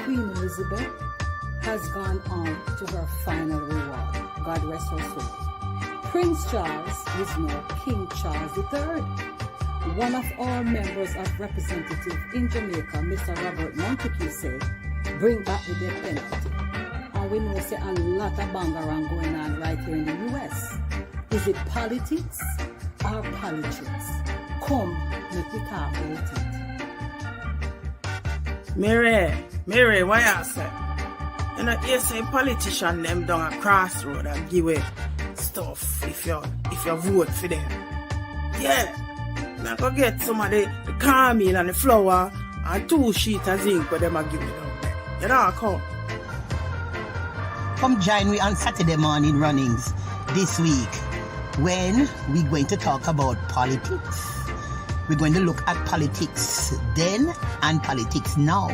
Queen Elizabeth has gone on to her final reward. God rest her soul. Prince Charles is now King Charles III. One of our members of representative in Jamaica, Mr. Robert Montague, said, bring back the death penalty. And we know say a lot of bangarang going on right here in the US. Is it politics or politics? Come, let me talk about it. Mary, why you say? You know, you say politician them down a crossroad and give away stuff if you vote for them. Yeah. Now go get some of the caramel and the flour and 2 sheets of zinc where them a give me down there. You know, Come join me on Saturday Morning Runnings this week when we're going to talk about politics. We're going to look at politics then and politics now.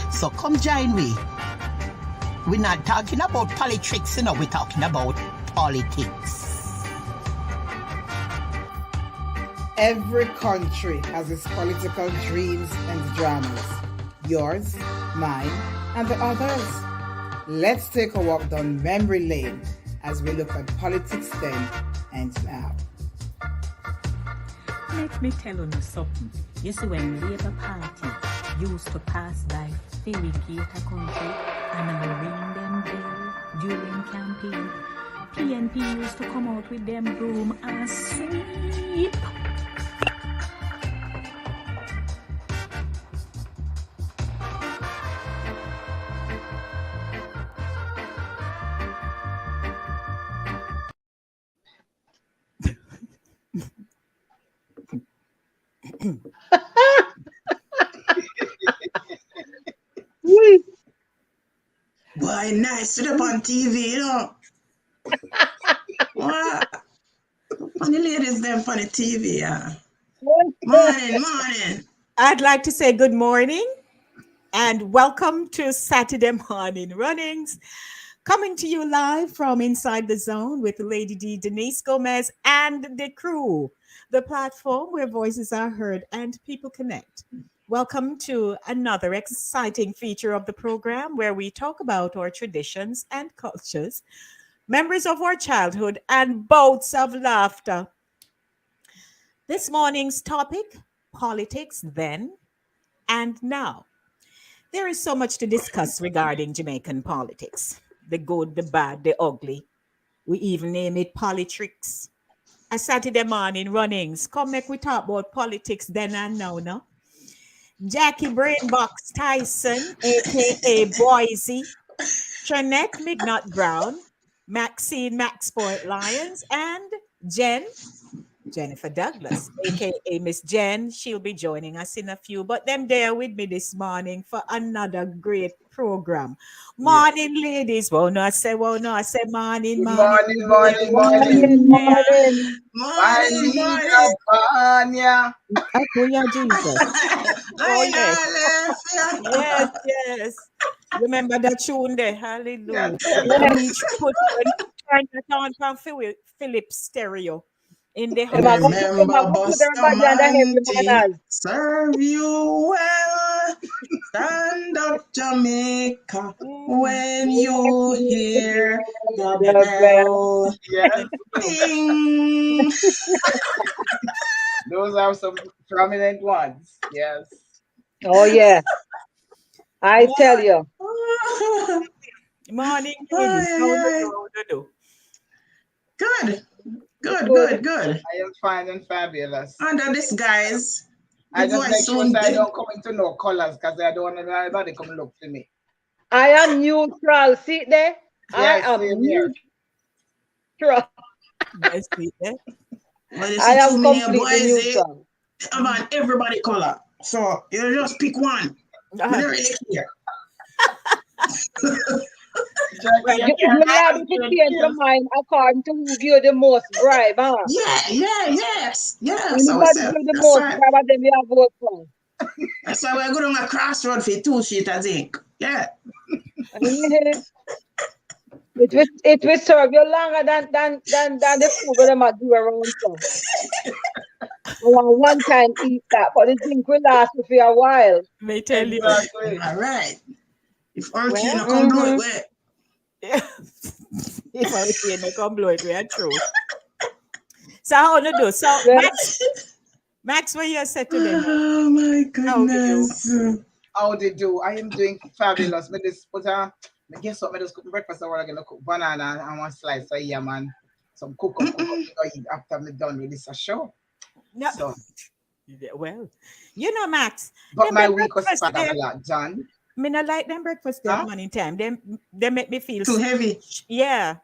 So come join me. We're not talking about politricks, you know, we're talking about politics. Every country has its political dreams and dramas. Yours, mine, and the others. Let's take a walk down memory lane as we look at politics then and now. Let me tell you something. You see, when Labour Party used to pass by Irrigate a country and ring them bell during campaign, PNP used to come out with them broom and sweep. boy, nice to up on TV, you know. What? And the ladies them on the TV, yeah. Morning. I'd like to say good morning and welcome to Saturday Morning Runnings. Coming to you live from Inside the Zone with Lady D, Denise Gomez, and the crew. The platform where voices are heard and people connect. Welcome to another exciting feature of the program where we talk about our traditions and cultures, memories of our childhood, and bouts of laughter. This morning's topic, politics then and now. There is so much to discuss regarding Jamaican politics. The good, the bad, the ugly. We even name it Politricks. A Saturday Morning Runnings. Come make we talk about politics then and now, no? Jackie Brainbox Tyson, a.k.a. Boise, Trinette McNutt Brown, Maxine Maxport Lyons, and Jennifer Douglas, a.k.a. Miss Jen. She'll be joining us in a few, but them there with me this morning for another great program. Morning, ladies. Well, no, I say morning. Morning. Jesus. Yes. Remember that tune there? Hallelujah. Put turn that on from Philips stereo. In the remember Bustamante, serve you well. Stand up, Jamaica, when you hear the bell. Yes. Ding. Those are some prominent ones. Yes. Oh yeah. I tell you. Morning, ladies. Good. I am fine and fabulous. Under this, guys. I just make sure that I don't come into no colors because I don't want anybody come look for me. I am neutral. See there? Yes, I am neutral. Yes, see there? Well, I am completely neutral. I'm on everybody color. So you just pick one. Really clear. You're allowed to change your mind according to who give the most bribe, huh? Yes. Anybody give the most bribe, then we have vote for. That's why we're going on a crossroad for 2 sheets of zinc. Yeah. It will serve you longer than the food that them do around so. One time eat that, but the zinc will last you for a while. May tell you. All right. If hurricane Well, come blow it where? if hurricane they come blow it, we are true. So how to do? So Well, Max, what you said to them? Oh my How do you? goodness. How they do? I am doing fabulous. Me just put a, guess what? Me just cook breakfast. I'm gonna cook banana and one slice of yam and some cook up. Me go eat after me done with this show. No. So, Well, you know, Max. but them my them week was breakfast fat and them- a lot done. Me not like them breakfast that Huh? morning time. They make me feel Too heavy. Yeah.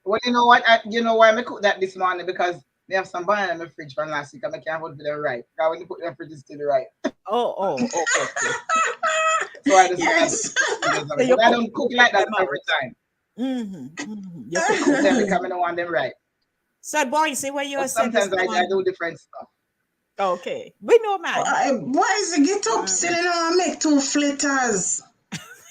Well, you know what? You know why I cook that this morning? Because they have some banana in the fridge from last week and I can't hold them right. Because when you put them in the fridge, it's still right. Okay. So I just Yes. So you I don't cook like that them out. every time. You cook Cook them because I don't want them right. So, boy, see what you But said this sometimes I morning. do different stuff. Okay. We know, man. Why is it get up still and make 2 flitters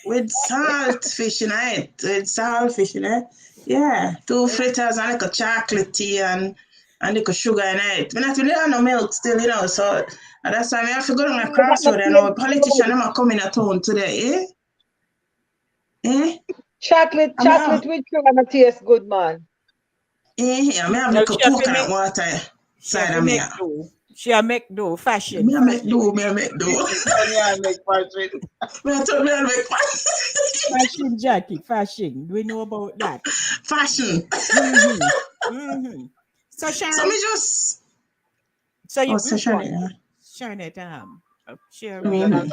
with salt fish in it? With salt fish in it. Yeah. 2 fritters and like a chocolate tea and like a sugar in it. We not really have no milk still, so and that's why I have to go down a crossroad and our politician them are coming at town today, chocolate with sugar taste good, man. Yeah, I have No, like a she have to coconut make- water She have side to of me. make do. She have make do. Fashion. Me I make do. I make parts with. Me I told me I make Fashion, Jackie. Fashion. We know about that. fashion. So, Sharon. So me just So you so Sharon, yeah. Sharon it share Mhm.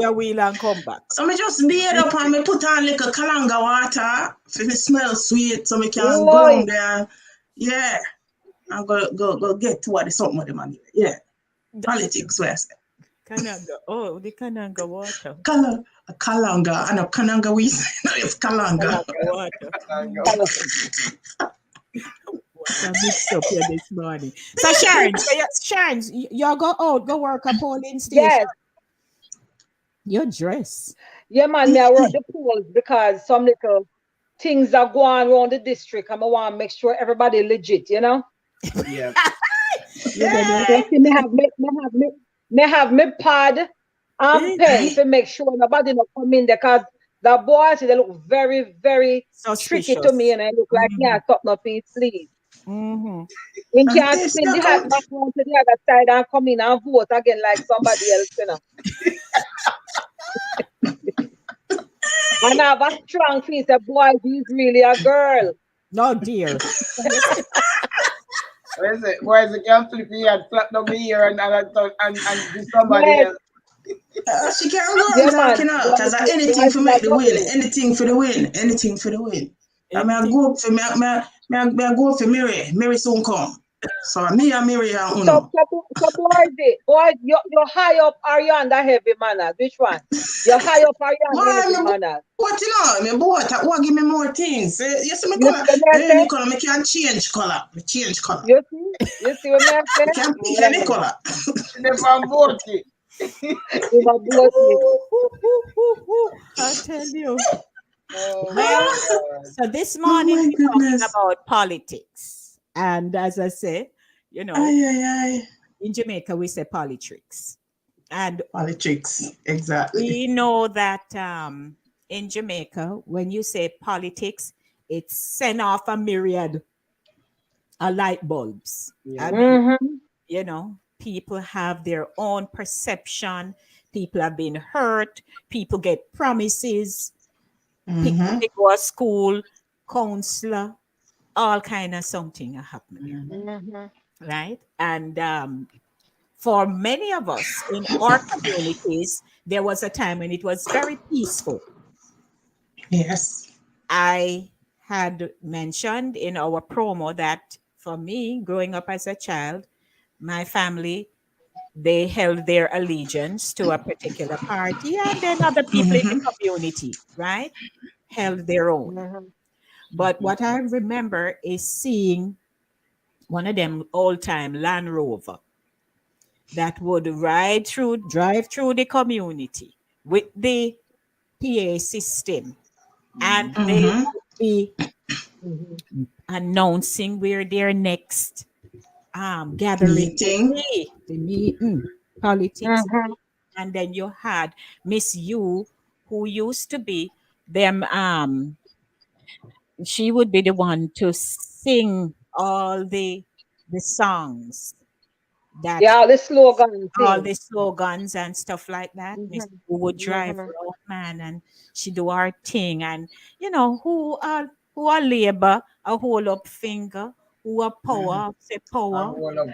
a wheel and come back. So me just beard up and me put on like a kalanga water for me smell sweet so me can go Boy. down there. Yeah. And go get to what the something with them and yeah. Politics where I say. Kananga. Oh, the Kananga water. Kalanga and a kananga we say no, it's kalanga. Water. Water mixed up here this morning. So Sharon, Sharon, you go work a polling station. Yes. Your dress. Yeah, man, me I work the polls because some little things are going around the district and I want to make sure everybody legit, Yeah. Yeah. You see, me have me pad and pen to make sure nobody not come in there because the boys they look very, very tricky to me and I look like me I stop nothing, please. Mm-hmm. You can't spin the hat back on to the other side and come in and vote again like somebody else, And I have a strong face that boy, he's really a girl. No dear. Where is it? Why is it? Can't flip me and flap down me here and do somebody Yes. else. She can't go Yeah, and man. talking out because anything for make the win, anything for the win. I mean, I go up for me go for Mary soon come. So me and Mary are So uno. boys, you're high up or you under heavy manners? Which one? You're high up or you under heavy manners? What you know? Me both. What give me more things? You see me You color. see what I Any say? color. Me can change color. Me change color. You see what I say? Me can pick any color. Never vote it. You know, both I tell you. Oh, Well, so this morning my we're talking goodness. about politics. And as I say, Aye. in Jamaica we say Politricks. And Politics. Exactly. we know that in Jamaica, when you say politics, it send off a myriad of light bulbs. I mean, people have their own perception. People have been hurt. People get promises. People go to school, counselor, all kind of something are happening. Right? And for many of us in our communities, there was a time when it was very peaceful. Yes. I had mentioned in our promo that for me, growing up as a child, my family, they held their allegiance to a particular party, and then other people in the community, right, held their own. But what I remember is seeing one of them old-time Land Rover that would drive through the community with the PA system, and they would be announcing where their next gathering the meeting, politics. And then you had Miss U, who used to be them. She would be the one to sing all the songs that Yeah, the slogan all thing. the slogans and stuff like that. Miss Mm-hmm. who would drive Mm-hmm. road man and she do her thing and who are labor a hold up finger, who are power, say power, I hold up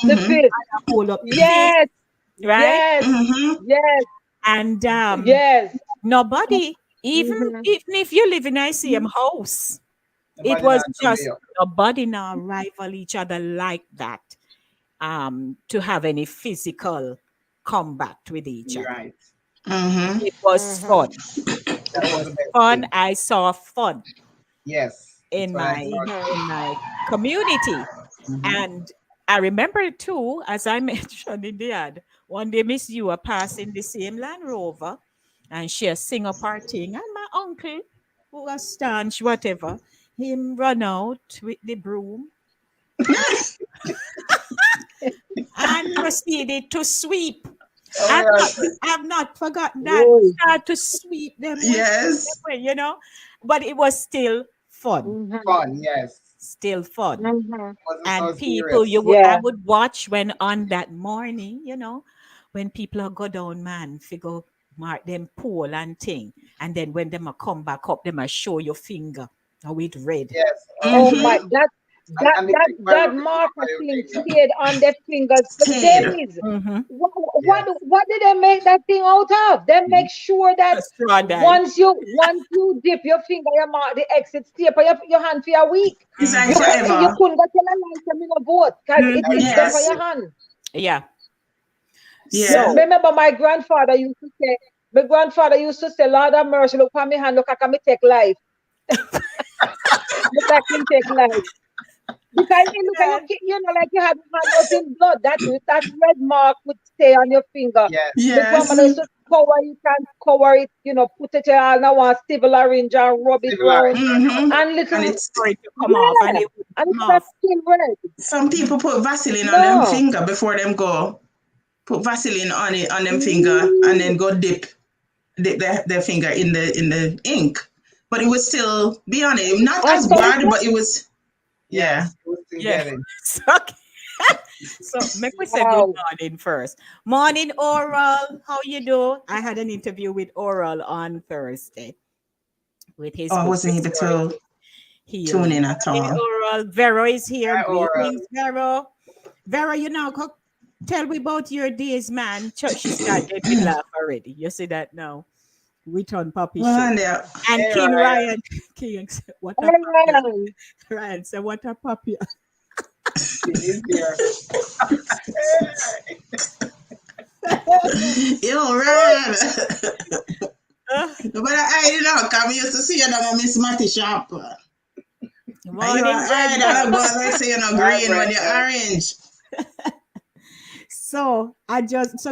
the fist. hold up the fist, Yes, right? yes, yes, And yes. nobody, even Mm-hmm. even if you live in a same house, it was just nobody now rival each other like that. To have any physical combat with each other. Right. It was Mm-hmm. fun. It was fun. I saw fun Yes. in my Mm-hmm. community. And I remember too, as I mentioned in the ad, one day Miss you are passing the same Land Rover and she sing up her thing. And my uncle, who was staunch, whatever, him run out with the broom and proceeded to sweep. I've not forgotten that. Really. Start to sweep them way, Yes. but it was still fun. Mm-hmm. Fun, yes. Still fun. Mm-hmm. And people, I would watch when on that morning, when people are go down, man, figure mark them pole and thing. And then when them a come back up, them a show your finger. How it red. Yes. Oh my, that marker thing stayed on their fingers for days. Mm-hmm. What did they make that thing out of? They make sure that once you dip your finger, you mark the exit stay for your hand for a week. It's like You couldn't forever. go tell a lie to me no vote because it's there for your hand. Yeah. Yeah. So, Remember my grandfather used to say, Lord have mercy, look for me hand, look how me take life. Look like him take life. Because you look at you like you had hand out in blood. That red mark would stay on your finger. Yes. The grandmother used to cover it, put it on one civil orange and rub it round. And little And it's for it to come off and it would and come it's off. not still red. some people put Vaseline on them finger before them go. Put Vaseline on it on them finger and then go dip their finger in the ink. But it would still be on it. Not as bad, but it was Yeah. So make we say good morning first. Morning, Oral. How you do? I had an interview with Oral on Thursday with his. I wasn't able to tune in at all. Oral, Vero is here. Hi, Oral. Greetings, Vero. Vero, tell me about your days, man. She started to laugh already. You see that now? We turn puppy show. And King Ryan. King, what a puppy. Ryan said, what a puppy. Yo, Ryan. But I come used to see you on Miss Matty shop. Morning, I go and say you're green when you're orange. So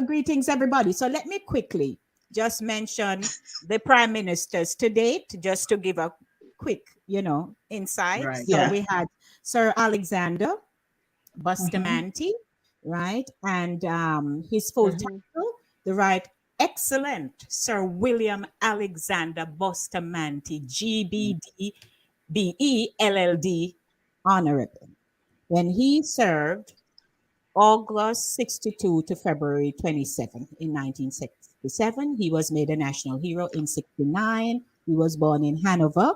greetings everybody. So let me quickly just mention the prime ministers to date, just to give a quick, insight. Right. So we had Sir Alexander Bustamante, right? And his full title, the Right Excellent Sir William Alexander Bustamante, GBD, BE, LLD, Honorable. When he served August 62 to February 27 in 1967. He was made a national hero in 69. He was born in Hanover.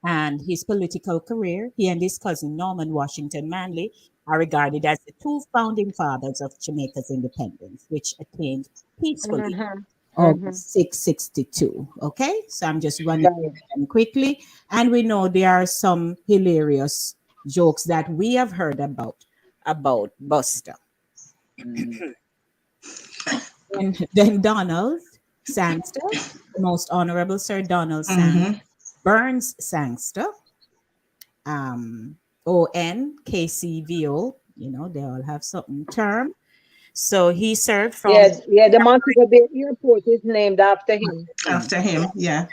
And his political career, he and his cousin Norman Washington Manley are regarded as the two founding fathers of Jamaica's independence, which attained peacefully August 662. Okay, so I'm just running them quickly. And we know there are some hilarious jokes that we have heard about Buster. And then Donald Sangster, the most honorable Sir Donald Burns Sangster, ONKCVO, they all have something term. So he served from... the Montego Bay Airport is named after him. After him, yeah.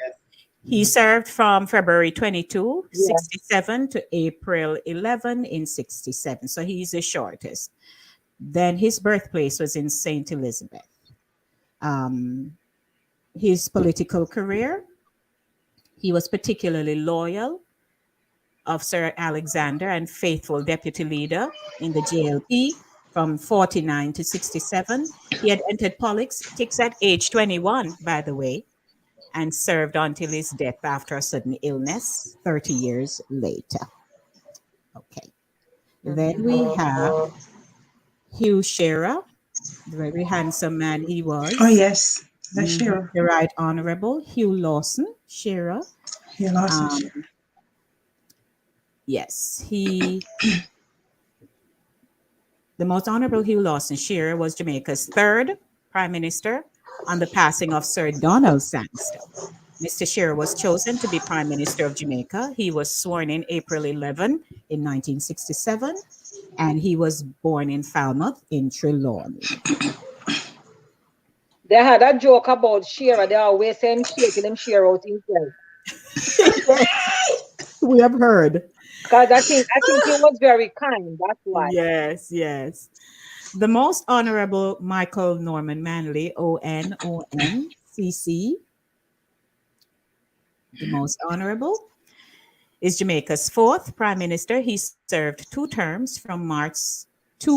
He served from February 22, 67 to April 11 in 67. So he's the shortest. Then his birthplace was in St. Elizabeth. his political career, he was particularly loyal of Sir Alexander and faithful deputy leader in the JLP from 49 to 67. He had entered politics at age 21, by the way, and served until his death after a sudden illness 30 years later. Okay. Then we have Hugh Shearer, the very handsome man he was. Oh, yes. The Shearer. The Right Honorable Hugh Lawson Shearer. Hugh Lawson Shearer. Yes, the Most Honorable Hugh Lawson Shearer was Jamaica's third Prime Minister on the passing of Sir Donald Sangster. Mr. Shearer was chosen to be Prime Minister of Jamaica. He was sworn in April 11 in 1967, and he was born in Falmouth in Trelawney. They had a joke about Shearer. They always say him shaking him Shearer out himself. We have heard. Because I think he was very kind. That's why. Yes, yes. The Most Honorable Michael Norman Manley, ONCC, the Most Honorable, is Jamaica's fourth Prime Minister. He served 2 terms from March 2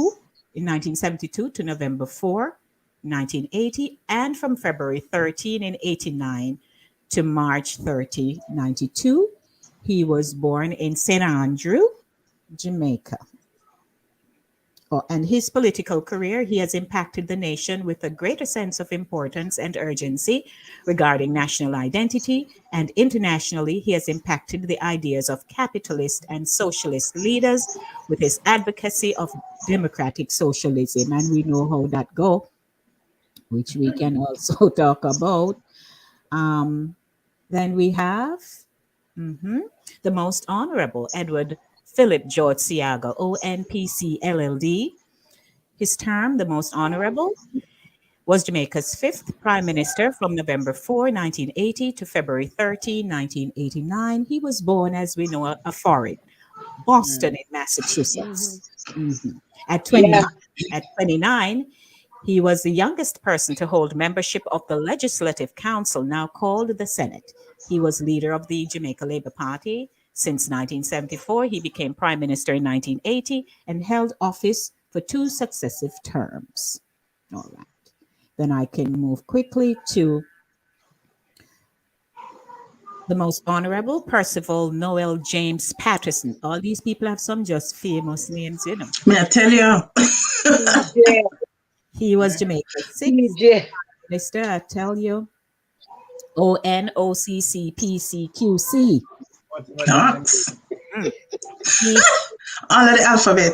in 1972 to November 4, 1980, and from February 13 in 89 to March 30, 92. He was born in St. Andrew, Jamaica. And his political career, he has impacted the nation with a greater sense of importance and urgency regarding national identity, and internationally, he has impacted the ideas of capitalist and socialist leaders with his advocacy of democratic socialism, and we know how that goes, which we can also talk about. Then we have the Most Honorable Edward Philip George Siaga, ONPC LLD. His term, the Most Honorable, was Jamaica's 5th Prime Minister from November 4, 1980 to February 13, 1989. He was born, as we know, a foreign, Boston in Massachusetts. At 29, he was the youngest person to hold membership of the Legislative Council, now called the Senate. He was leader of the Jamaica Labour Party. Since 1974, he became Prime Minister in 1980 and held office for 2 successive terms. All right. Then I can move quickly to the Most Honorable Percival Noel James Patterson. All these people have some just famous names, you know. May I tell you? He was Jamaica's 6th Prime Minister, I tell you. ONOCCPCQC. Knox. All of the alphabet.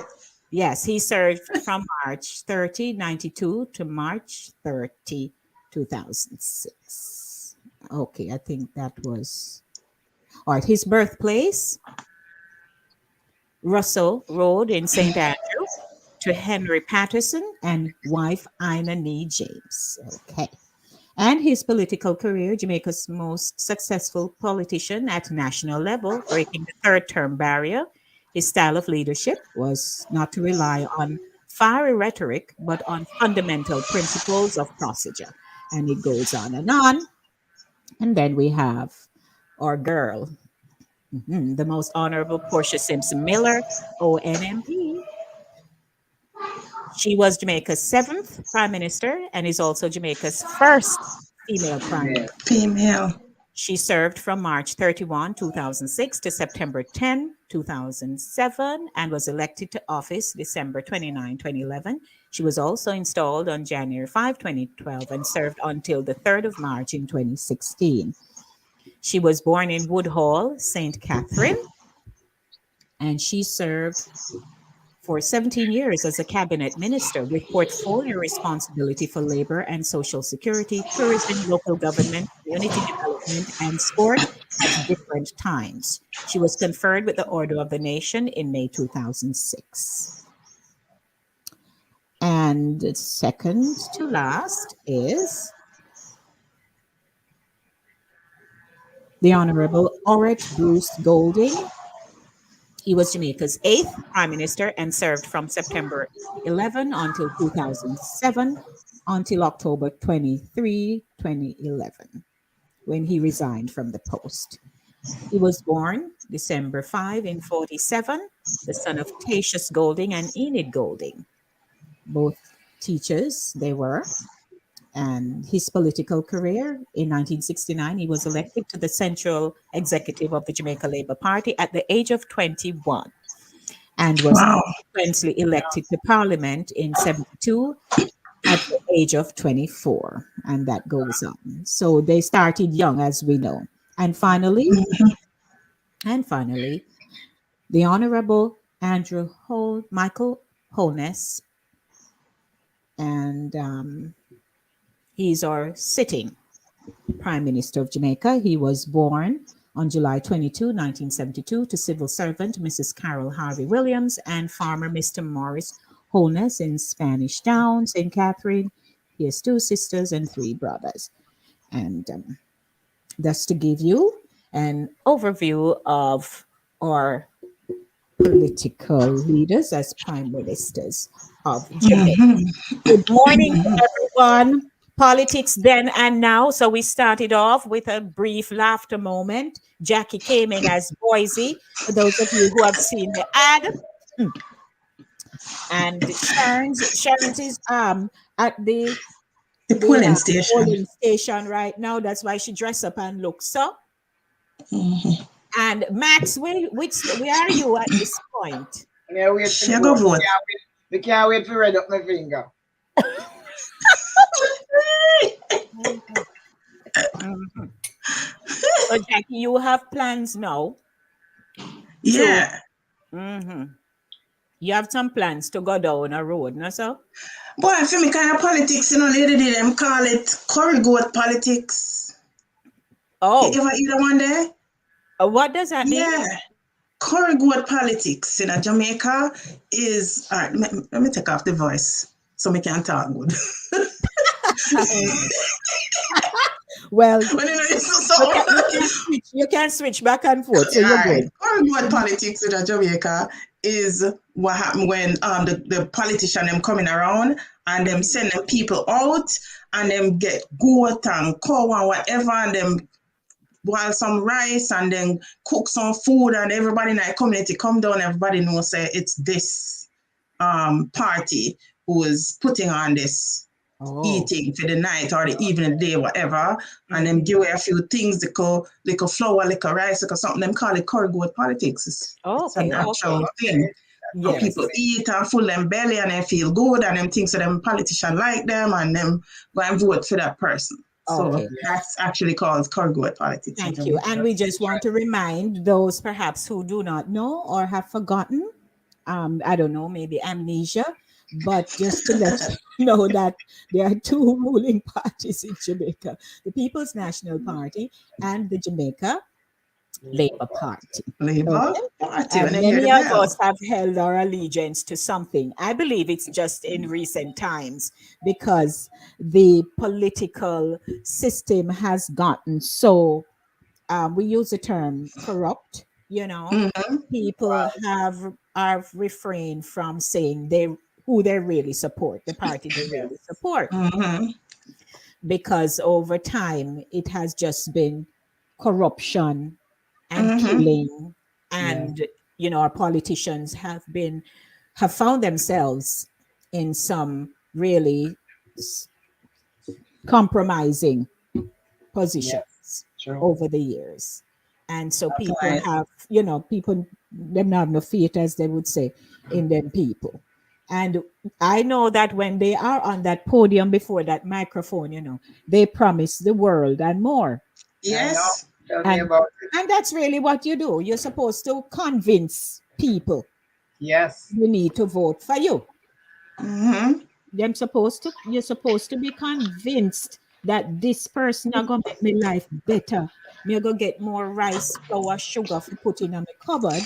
Yes, he served from March 30, 92 to March 30, 2006. Okay, I think that was... All right, his birthplace, Russell Road in St. Andrew, to Henry Patterson and wife Ina Nee James. Okay. And his political career, Jamaica's most successful politician at national level, breaking the 3rd-term barrier. His style of leadership was not to rely on fiery rhetoric, but on fundamental principles of procedure. And it goes on. And then we have our girl, the Most Honorable Portia Simpson Miller, ONMP. She was Jamaica's 7th Prime Minister and is also Jamaica's first female Prime Minister. Female. She served from March 31, 2006 to September 10, 2007 and was elected to office December 29, 2011. She was also installed on January 5, 2012 and served until the 3rd of March in 2016. She was born in Woodhall, St. Catherine, and she served for 17 years as a cabinet minister with portfolio responsibility for labor and social security, tourism, local government, community development, and sport at different times. She was conferred with the Order of the Nation in May 2006. And second to last is the Honorable Orrit Bruce Golding. He was Jamaica's 8th Prime Minister and served from September 11 until 2007. until October 23, 2011, when he resigned from the post. He was born December 5 in 47, the son of Tatius Golding and Enid Golding. Both teachers they were. And his political career in 1969, he was elected to the Central Executive of the Jamaica Labour Party at the age of 21 and was subsequently elected to Parliament in 72 at the age of 24. And that goes on. So they started young, as we know. And finally, the Honorable Andrew Michael Holness, and he's our sitting Prime Minister of Jamaica. He was born on July 22, 1972, to civil servant Mrs. Carol Harvey Williams and farmer Mr. Morris Holness in Spanish Town, St. Catherine. He has 2 sisters and 3 brothers. And that's to give you an overview of our political leaders as prime ministers of Jamaica. Good morning, everyone. Politics then and now. So we started off with a brief laughter moment. Jackie came in as Boise, for those of you who have seen the ad. And Sharon's is at the polling station right now. That's why she dressed up and looks so. And Max, where are you at this point? Yeah, we can't wait to read up my finger. So Jackie, you have plans now? Yeah. You have some plans to go down a road, no so? Boy, for me kind of politics, lady them call it curry goat politics. Oh. You ever hear one there? What does that mean? Yeah. Curry goat politics in Jamaica is, all right, let me take off the voice so we can talk good. Well, so you can switch back and forth. So you're good. Curry goat politics in Jamaica is what happened when the politician them coming around and them send them people out and them get goat and cow and whatever and them boil some rice and then cook some food and everybody in the community come down. Everybody knows say it's this party who is putting on this eating for the night or the evening, day, whatever, and them give away a few things, like flour, like rice, like something. Them call it curry goat politics. It's a natural thing. Yes. People eat and full them belly and they feel good and them think so them politician like them and them go and vote for that person. So that's actually called curry goat politics. Thank you. And we just want to remind those perhaps who do not know or have forgotten, I don't know, maybe amnesia, but just to let you know that there are 2 ruling parties in Jamaica, the People's National Party and the Jamaica Labour Party. And many of us have held our allegiance to something. I believe it's just in recent times because the political system has gotten so, we use the term corrupt, People have refrained from saying who they really support, the party they really support. Because over time, it has just been corruption and killing, and our politicians have found themselves in some really compromising positions over the years, and so people have people them have no faith, as they would say, in them people. And I know that when they are on that podium before that microphone, they promise the world and more. Yes. And that's really what you do. You're supposed to convince people. Yes. You need to vote for you. You're supposed to be convinced that this person is going to make my life better. Me go get more rice, flour, sugar for putting on my cupboard.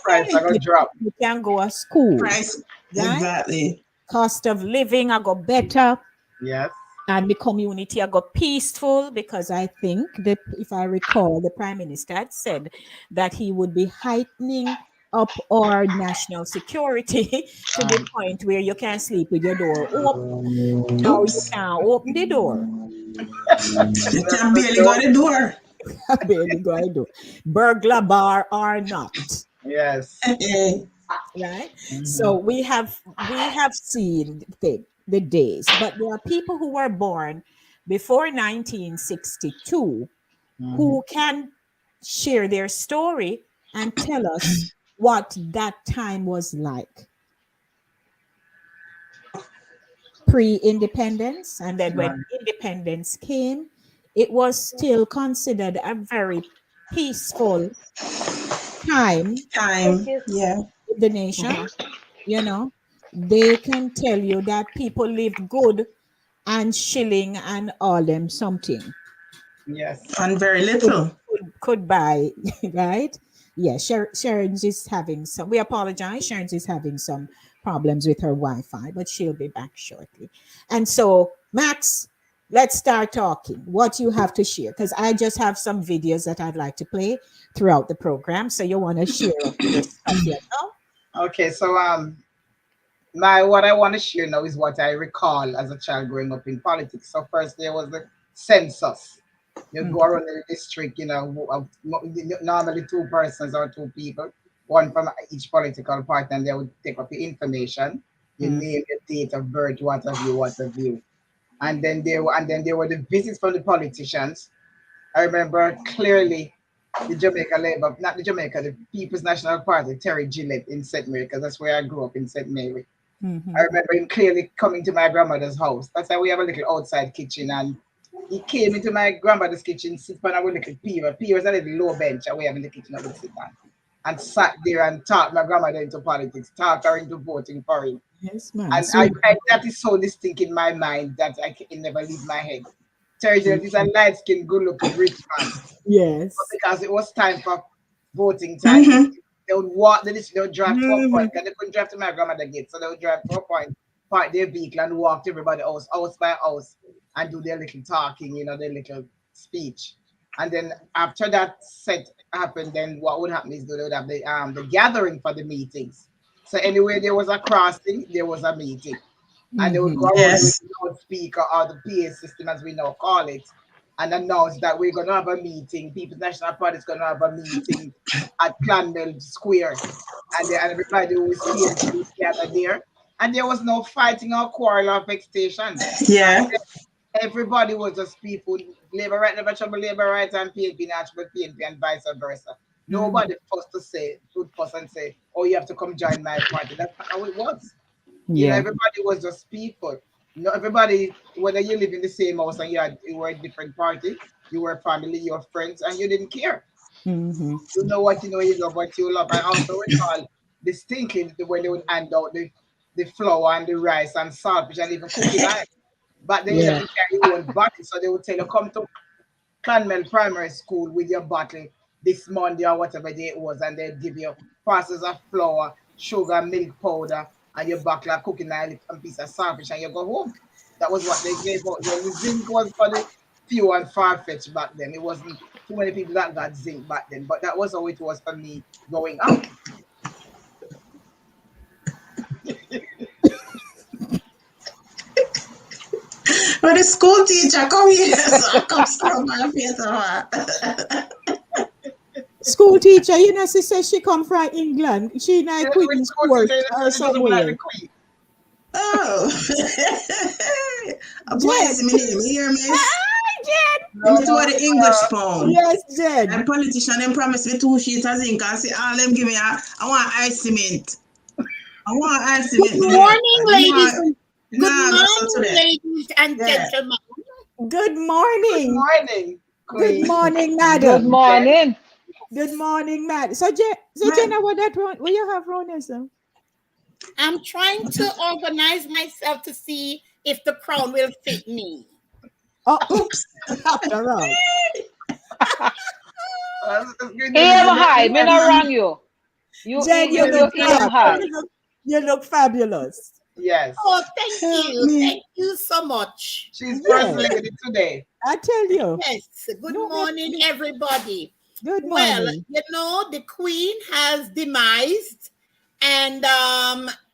Price I go drop. You can go to school. Price, right? Exactly. Cost of living I go better. Yes. And the community I go peaceful, because I think that, if I recall, the Prime Minister had said that he would be heightening up our national security to the point where you can't sleep with your door open. Or you can't open the door. You can barely go the door. Barely go the door. Burglar bar or not. Yes. Right? So we have seen the days, but there are people who were born before 1962 who can share their story and tell us what that time was like. Pre-independence, and then when independence came, it was still considered a very peaceful time. Yeah. In the nation, you know, they can tell you that people lived good and shilling and all them something. Yes. And very little. Could buy, right? Yeah, Sharon's is having some, we apologize, Sharon's is having some problems with her Wi-Fi, but she'll be back shortly. And so, Max, let's start talking. What you have to share, because I just have some videos that I'd like to play throughout the program. So you want to share your stuff here now? Okay, so what I want to share now is what I recall as a child growing up in politics. So first there was the census. You go around the district, normally 2 persons or 2 people, one from each political party, and they would take up the information, your name, your date of birth, what have you. And then there were the visits from the politicians. I remember clearly the the People's National Party, Terry Gillett in St. Mary, because that's where I grew up, in St. Mary. I remember him clearly coming to my grandmother's house. That's why we have a little outside kitchen, and he came into my grandmother's kitchen, sit on a little pier. Pier was a little low bench, and we have in the kitchen, I would sit on, and sat there and talked my grandmother into politics, talked her into voting for him. Yes, ma'am. And that is so distinct in my mind that I can never leave my head. Terry Gillett is a light-skinned, good-looking rich man. Yes. But because it was time for voting time, they would walk the list, they would drive to a point, and they couldn't drive to my grandmother's gate, so they would drive to a point, park their vehicle, and walk to everybody's house by house, and do their little talking, their little speech. And then after that set happened, then what would happen is they would have the gathering for the meetings. So anywhere there was a crossing, there was a meeting. And they would go around with the loudspeaker or the PA system, as we now call it, and announce that we're going to have a meeting. People's National Party is going to have a meeting at Clonmel Square. And everybody who was here to gather there. And there was no fighting or quarrel or vexation. Yeah. Everybody was just people, Labour right, never trouble Labour right, and PNP not trouble PNP, and vice versa. Nobody would fuss and say, oh, you have to come join my party. That's not how it was. Yeah. Everybody was just people. Everybody, whether you live in the same house and you were a different party, you were family, you were friends, and you didn't care. You know what you know, you love what you love. I also recall distinctly when they would hand out the flour and the rice and salt, which and even cooking oil. But then you have to carry your own bottle. So they would tell you, come to Clonmel Primary School with your bottle this Monday or whatever day it was, and they'd give you parcels of flour, sugar, milk powder, and your bottle of cooking oil, and piece of saltfish, and you go home. That was what they gave out. The zinc was for the few and far-fetched back then. It wasn't too many people that got zinc back then, but that was how it was for me growing up. But the school teacher come here, so come scrub my face. School teacher, she says she come from England. She not Queen's Court or somewhere. Oh. A boy is my name, you hear me? Jen! This is what the English pound. Yes, Jen. And politician them promise me 2 sheets of zinc and say, all them give me I want ice cement. Good morning, ladies. Good morning, ladies and gentlemen. Good morning. Good morning. Good morning, madam. Good morning. Good morning, madam. So Jenna, what you have wrong here, sir? I'm trying to organize myself to see if the crown will fit me. Oh, oops. After all. Aim high. Me not wrong you. Jen, you look high. You look fabulous. Yes. Oh, thank you. Thank you so much. She's first lady today. I tell you. Yes. Good morning, everybody. Good Well, morning. the Queen has demised, and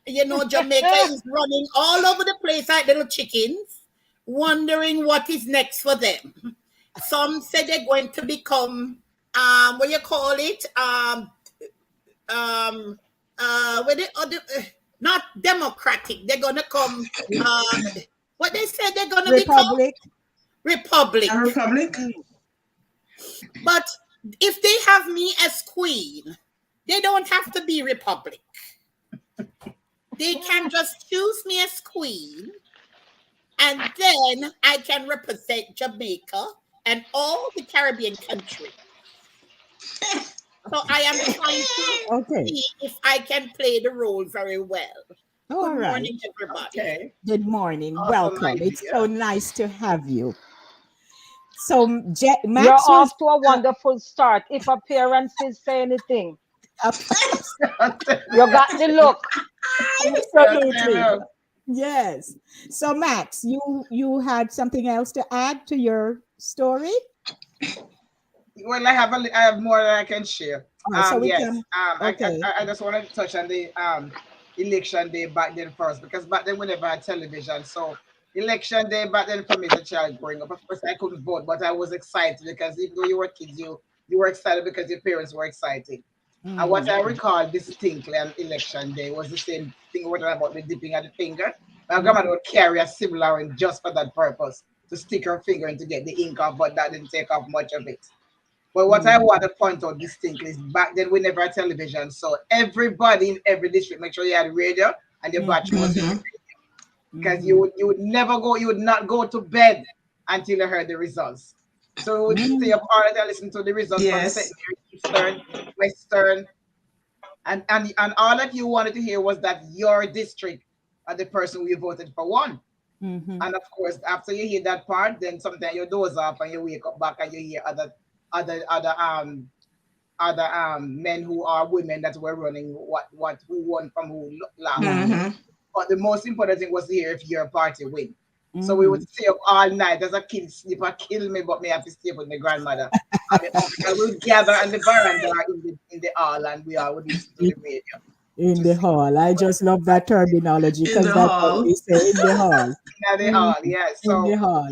Jamaica is running all over the place like little chickens, wondering what is next for them. Some say they're going to become what you call it? What they, not democratic. They're gonna come what they say they're gonna become? Republic. A republic? But if they have me as queen, they don't have to be republic. They can just choose me as queen, and then I can represent Jamaica and all the Caribbean countries. So I am trying to see if I can play the role very well. Good morning, everybody. Okay. Good morning. Awesome. Welcome. It's so nice to have you. So, Max, you're off to a wonderful start. If appearances say anything, you got the look. Absolutely. Yes. So, Max, you had something else to add to your story? Well, I have more that I can share. So yes. I just wanted to touch on the election day back then first, because back then we never had television. So election day back then for me as a child growing up, of course I couldn't vote, but I was excited because even though you were kids, you were excited because your parents were excited. And what I recall distinctly on election day was the same thing we were talking about the dipping of the finger. My grandmother would carry a similar ring just for that purpose, to stick her finger in to get the ink off, but that didn't take off much of it. But what I want to point out distinctly is back then we never had television, so everybody in every district make sure you had radio and your batch was in the radio. Because you would not go to bed until you heard the results. So we would stay up all night and listen to the results from secondary, Eastern, Western, and all that you wanted to hear was that your district and the person who you voted for won. And of course, after you hear that part, then sometimes you doze off and you wake up back and you hear other men who are women that were running who won from who last. But the most important thing was to hear if your party win. So we would stay up all night. As a kid, sleeper kill me, but me have to stay up with my grandmother. And we would gather on the veranda in the hall, and we all would listen to the radio. In the hall. I just love that terminology because that's what we say, in the hall. In the hall, yes. So in the hall.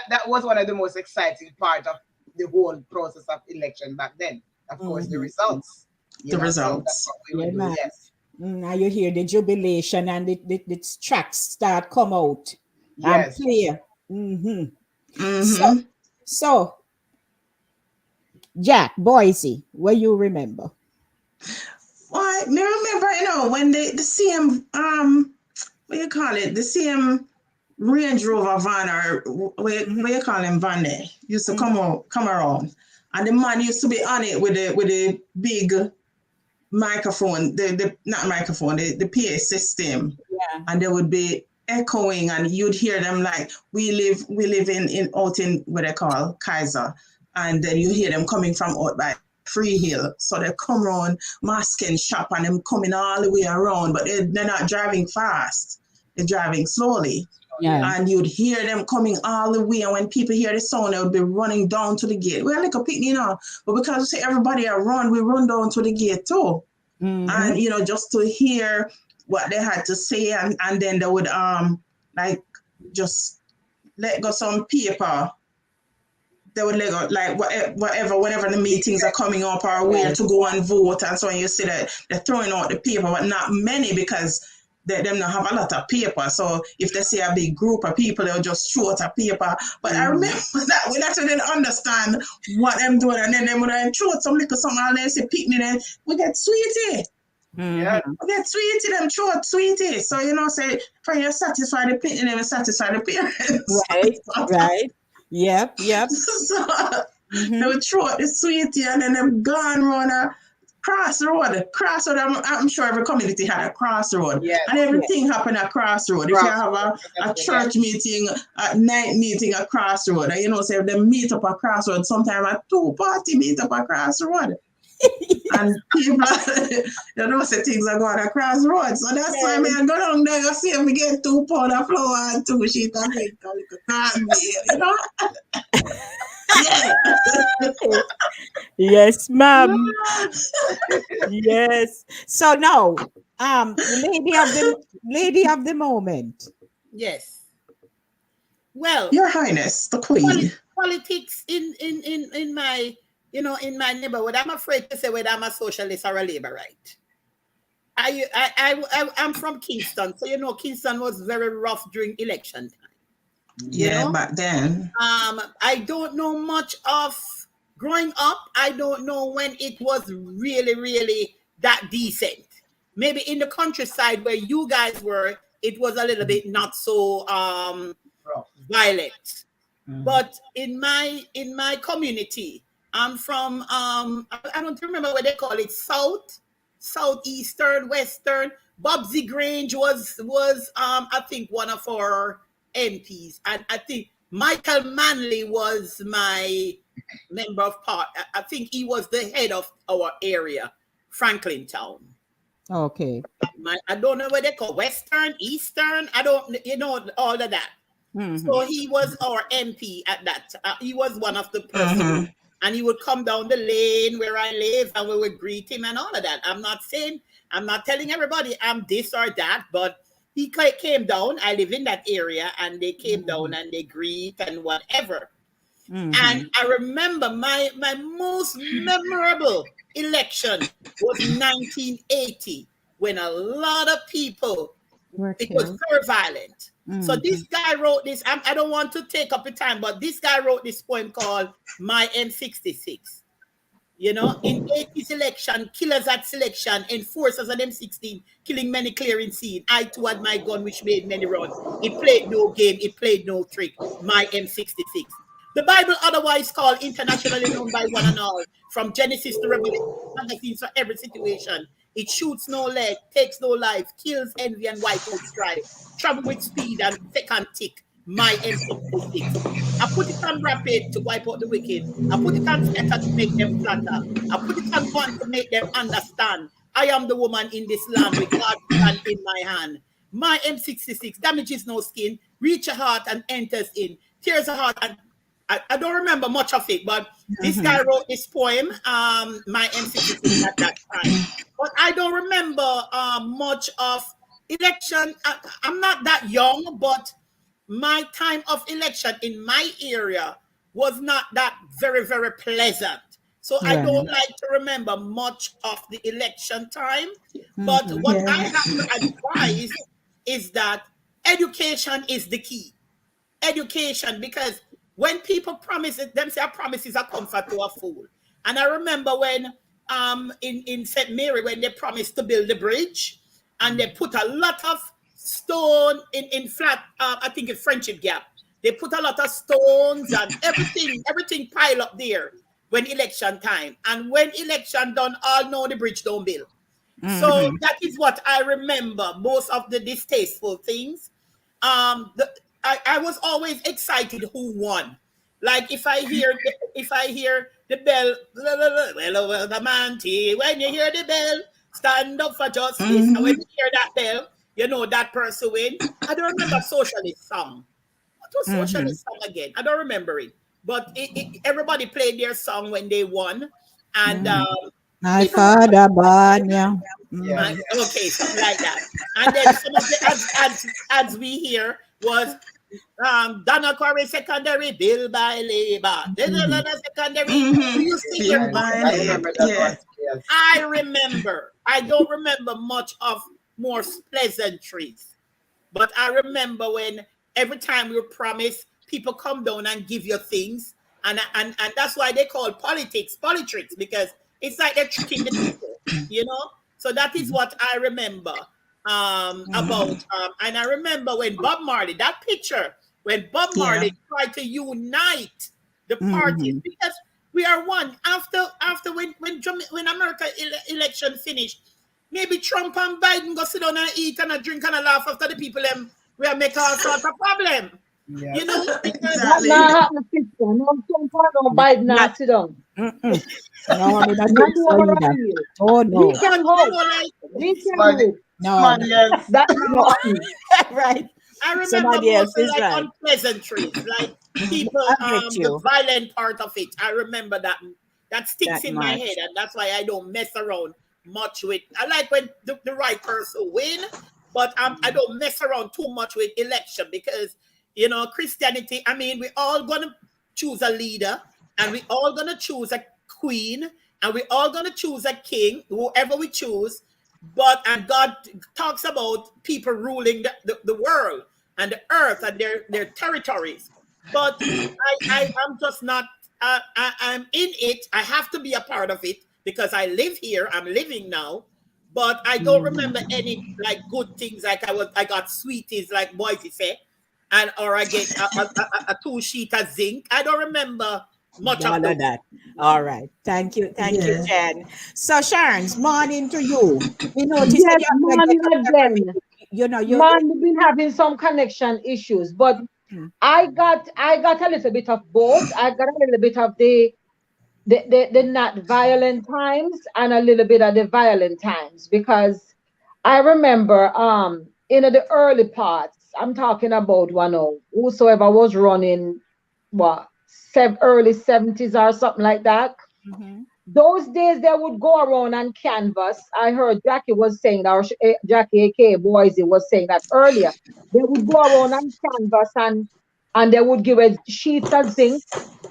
That was one of the most exciting part of the whole process of election back then. Of course, the results. The results. Yes. Now you hear the jubilation and the tracks start come out and play. So, Jack, Boise, what you remember? Well, I remember, when the same what you call it, the same Range Rover van, or what you call him, van there, used to come around, and the man used to be on it with the big microphone, the PA system, and they would be echoing, and you'd hear them like, we live in out in what they call Kaiser, and then you hear them coming from out by Free Hill, so they come around Masking Shop, and them coming all the way around, but they're not driving fast, they're driving slowly. And you'd hear them coming all the way, and when people hear the sound, they would be running down to the gate. We're like a picnic now, but because we say everybody around, we run down to the gate too. And just to hear what they had to say, and then they would like just let go some paper. They would let go like whatever whenever the meetings are coming up, or where to go and vote, and so on. You see that they're throwing out the paper, but not many, because them don't have a lot of paper. So if they see a big group of people, they'll just throw out a paper. But I remember that we actually didn't understand what them doing, and then when I throw out some little something, and they say picnic, then we get sweetie. We get sweetie, them throw out sweetie. So say for you satisfy the picnic, and satisfy the parents. Right. Yep. So they would throw out the sweetie, and then them gone around a crossroad. I'm sure every community had a crossroad, and everything happened at crossroad. If you have a church meeting, a night meeting at crossroad, and say they meet up at crossroad, sometimes a 2-party meet up at crossroad. And people, say things are going across roads. So that's why I go down there and see if we get 2 pounds of flour and 2 sheets of milk, Yes, ma'am. Yes. So now, the lady of the moment. Yes. Well, Your Highness, the Queen. Politics in my in my neighborhood. I'm afraid to say whether I'm a socialist or a laborite. I'm from Kingston, so Kingston was very rough during election time. Yeah, back then. I don't know much of growing up. I don't know when it was really, really that decent. Maybe in the countryside where you guys were, it was a little bit not so violent. But in my community, I'm from I don't remember what they call it, southeastern, western. Bobsy Grange was I think one of our MPs, and I think Michael Manley was my member of part. I think he was the head of our area, Franklin Town. Okay. I don't know what they call western, eastern. I don't all of that. So he was our MP at that. He was one of the persons, and he would come down the lane where I live, and we would greet him and all of that. I'm not telling everybody I'm this or that, but he came down. I live in that area, and they came down and they greet and whatever. And I remember my most memorable election was 1980, when a lot of people, it was very violent. So this guy wrote this. I don't want to take up the time, but this guy wrote this poem called My M66. In 80s election, killers at selection, enforcers at M16, killing many clearing scene. I too had my gun which made many run. It played no game, it played no trick. My M66. The Bible, otherwise called internationally known by one and all, from Genesis to Revelation, magazines for every situation. It shoots no leg, takes no life, kills envy and white out strife, travel with speed and second tick. My M66. I put it on rapid to wipe out the wicked. I put it on scatter to make them flatter. I put it on one to make them understand. I am the woman in this land with God's hand in my hand. My M66 damages no skin, reach a heart and enters in. Tears a heart and I don't remember much of it, but this guy wrote this poem, My M66 at that time. But I don't remember much of election. I'm not that young, but my time of election in my area was not that very, very pleasant. So I don't like to remember much of the election time. But what I have to advise is that education is the key. Education, because when people promise it, them say a promise is a comfort to a fool. And I remember when in St. Mary, when they promised to build the bridge, and they put a lot of stone in flat, I think in Friendship Gap. They put a lot of stones and everything pile up there when election time. And when election done, all know the bridge don't build. So that is what I remember, most of the distasteful things. I was always excited who won. Like if I hear the bell, well over the manty, when you hear the bell, stand up for justice. And when you hear that bell, you know that person win. I don't remember socialist song. What was socialist song again? I don't remember it. But everybody played their song when they won. And my father born, yeah. Okay, something like that. And then some of the ads we hear was Donna Corey secondary bill by labor. There's another secondary. You see your I remember. I don't remember much of more pleasantries, but I remember when every time we promise, people come down and give you things, and that's why they call Politricks, because it's like they're tricking the people, So that is what I remember about. And I remember when Bob Marley, that picture, when Bob Marley tried to unite the parties, because we are one. After when America election finished, maybe Trump and Biden go sit down and eat and a drink and a laugh after the people we are making all sorts of problem. Yeah. That not happen, sister. No Trump or no Biden not sit down. No, I mean, oh no. We can hope. No. That's not right. I remember Somebody else is like right. unpleasantries, like people, the violent part of it. I remember that sticks in my head, and that's why I don't mess around much with. I like when the right person win, but I don't mess around too much with election because Christianity. I mean, we're all gonna choose a leader, and we're all gonna choose a queen, and we're all gonna choose a king, whoever we choose. And God talks about people ruling the world and the earth and their territories. But I'm just not. I'm in it. I have to be a part of it because I live here. I'm living now. But I don't remember any like good things. Like I got sweeties, like Boise said, or I get a 2 sheet of zinc. I don't remember much of that. All right. Thank you, Jen. So Sharon's morning to you. We noticed yes, morning again. You've been having some connection issues, but I got a little bit of both. I got a little bit of the not violent times and a little bit of the violent times, because I remember in the early parts, I'm talking about whosoever was running early 70s or something like that. Those days they would go around and canvass. I heard Jackie was saying that, or Jackie aka Boise was saying that earlier. They would go around and canvass and they would give a sheets of zinc.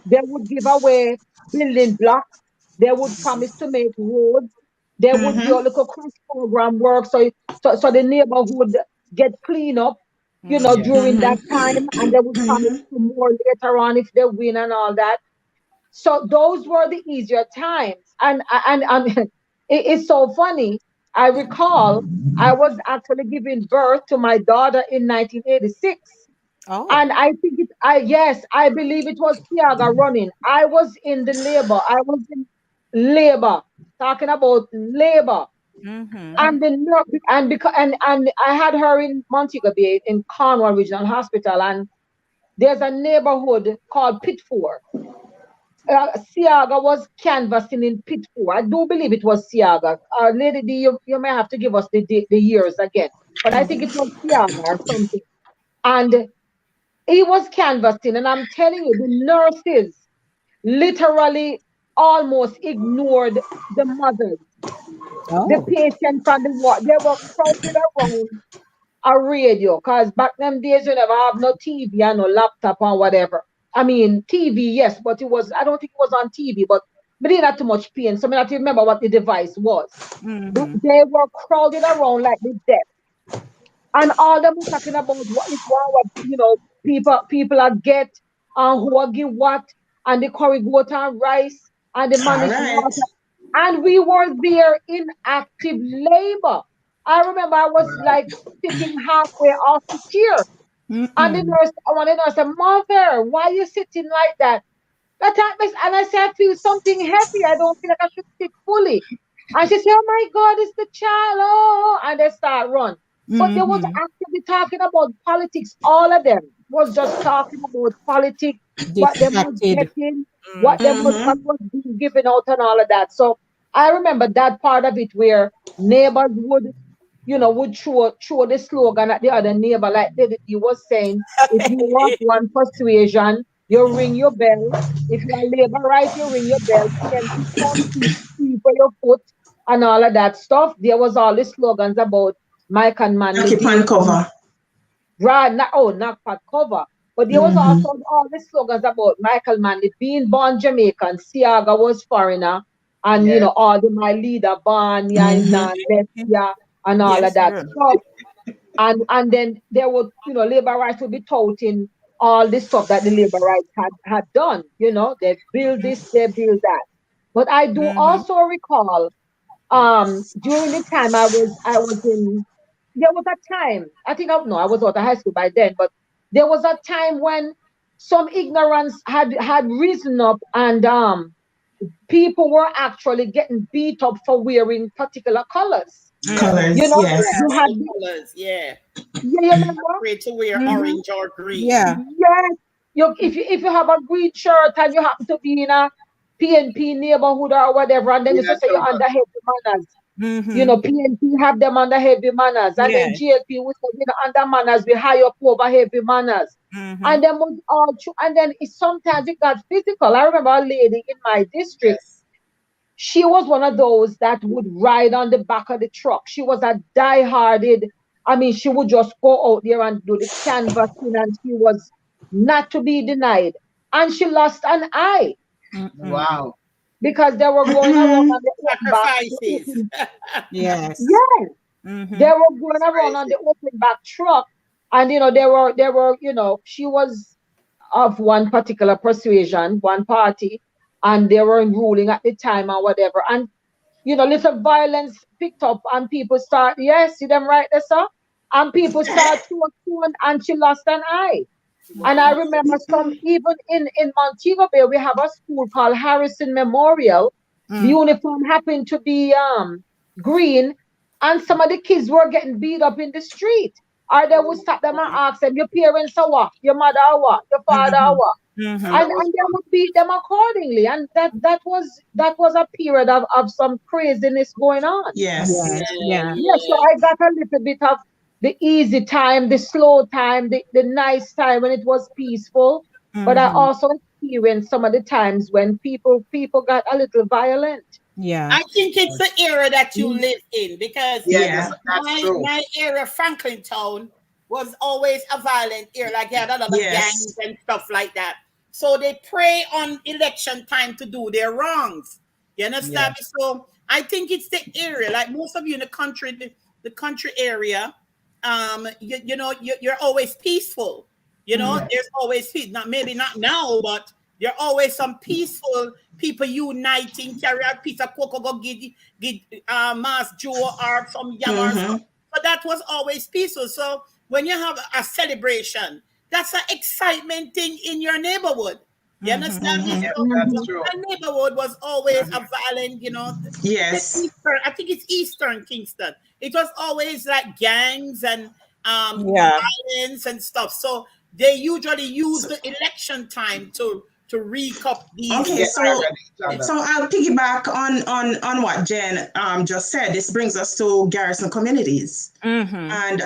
They would give away building blocks. They would promise to make roads. They would do a little cross program work so the neighborhood get clean up, during that time, and they would promise to more later on if they win and all that. So those were the easier times. And it's so funny. I recall I was actually giving birth to my daughter in 1986. Oh. And I think I believe it was Tiaga running. I was in the labor. I was in labor, talking about labor. And I had her in Montego Bay in Cornwall Regional Hospital, and there's a neighborhood called Pitford. Siaga was canvassing in Pitford. I do believe it was Siaga. Lady D, you may have to give us the years again, but I think it was Siaga or something. And he was canvassing, and I'm telling you, the nurses literally almost ignored the mothers, the patients on the ward. They were crowded around a radio, because back them days you never have no TV and no laptop or whatever. I mean, TV, yes, but I don't think it was on TV, but they didn't have too much pain, so I have to remember what the device was. They were crowded around like the deaf. And all them were talking about what people are get and who are give what, and the curry goat and rice and the managed water. And we were there in active labor. I remember I was like sitting halfway off the chair. And the nurse said, "Mother, why are you sitting like that?" And I said, "I feel something heavy. I don't feel like I should sit fully." And she said, "Oh my God, it's the child." Oh, and they start run. But they was actually talking about politics. All of them was just talking about politics, what they was getting, what was being given out and all of that. So I remember that part of it where neighbors would throw the slogan at the other neighbor, like he was saying, if you want one persuasion, you ring your bell. If you are labor right, you ring your bell. See for your foot and all of that stuff. There was all the slogans about Mike and Manley. Keep on cover. Right, not for cover. But there was also all the slogans about Michael Manley being born Jamaican, Siaga was foreigner, and all the my leader, Barnya, Bestia, and all of that stuff. And then there would, labor rights would be touting all the stuff that the labor rights had done. They build this, they build that. But I do also recall during the time I was in, there was a time, I was out of high school by then, but there was a time when some ignorance had risen up, and people were actually getting beat up for wearing particular colors. Colors, yes. You had colors, yeah. You remember? Afraid to wear orange or green. Yeah. Yes. If you have a green shirt and you happen to be in a PNP neighborhood or whatever, and then you say you're under heavy manners, You know, PNP have them under heavy manners. And then GLP was under manners, we high up over heavy manners. And then and then sometimes it got physical. I remember a lady in my district. She was one of those that would ride on the back of the truck. She was a die-hearted. I mean, she would just go out there and do the canvassing, and she was not to be denied. And she lost an eye. Wow. Because they were going around on the open back. Yes. Yes. They were going around on the open back truck. And, you know, they were, you know, she was of one particular persuasion, one party, and they were ruling at the time or whatever. And, you know, little violence picked up and people start, see them right there, sir? And people start to, and she lost an eye. And I remember even in Montego Bay, we have a school called Harrison Memorial. The uniform happened to be green, and some of the kids were getting beat up in the street. Or they would stop them and ask them, your parents are what? Your mother are what? Your father are what? And they would beat them accordingly. And that was a period of some craziness going on. Yes. So I got a little bit of the easy time, the slow time, the nice time when it was peaceful. But I also experienced some of the times when people got a little violent. I think it's the era that you live in, because my area, Franklin Town, was always a violent era. Like you had a lot of gangs and stuff like that. So they prey on election time to do their wrongs. You understand me? So I think it's the area. Like most of you in the country area, you know, you're always peaceful. You know, there's always peace. Maybe not now, but there are always some peaceful people uniting, carry a piece of cocoa, go get Mass Joe or some yam. But that was always peaceful. So when you have a celebration, that's an excitement thing in your neighborhood. You understand me? So my neighborhood was always a violent, you know. Yes. I think it's Eastern Kingston. It was always like gangs and violence and stuff. So they usually use the election time to recap these. Okay, so I'll piggyback on what Jen just said. This brings us to garrison communities. And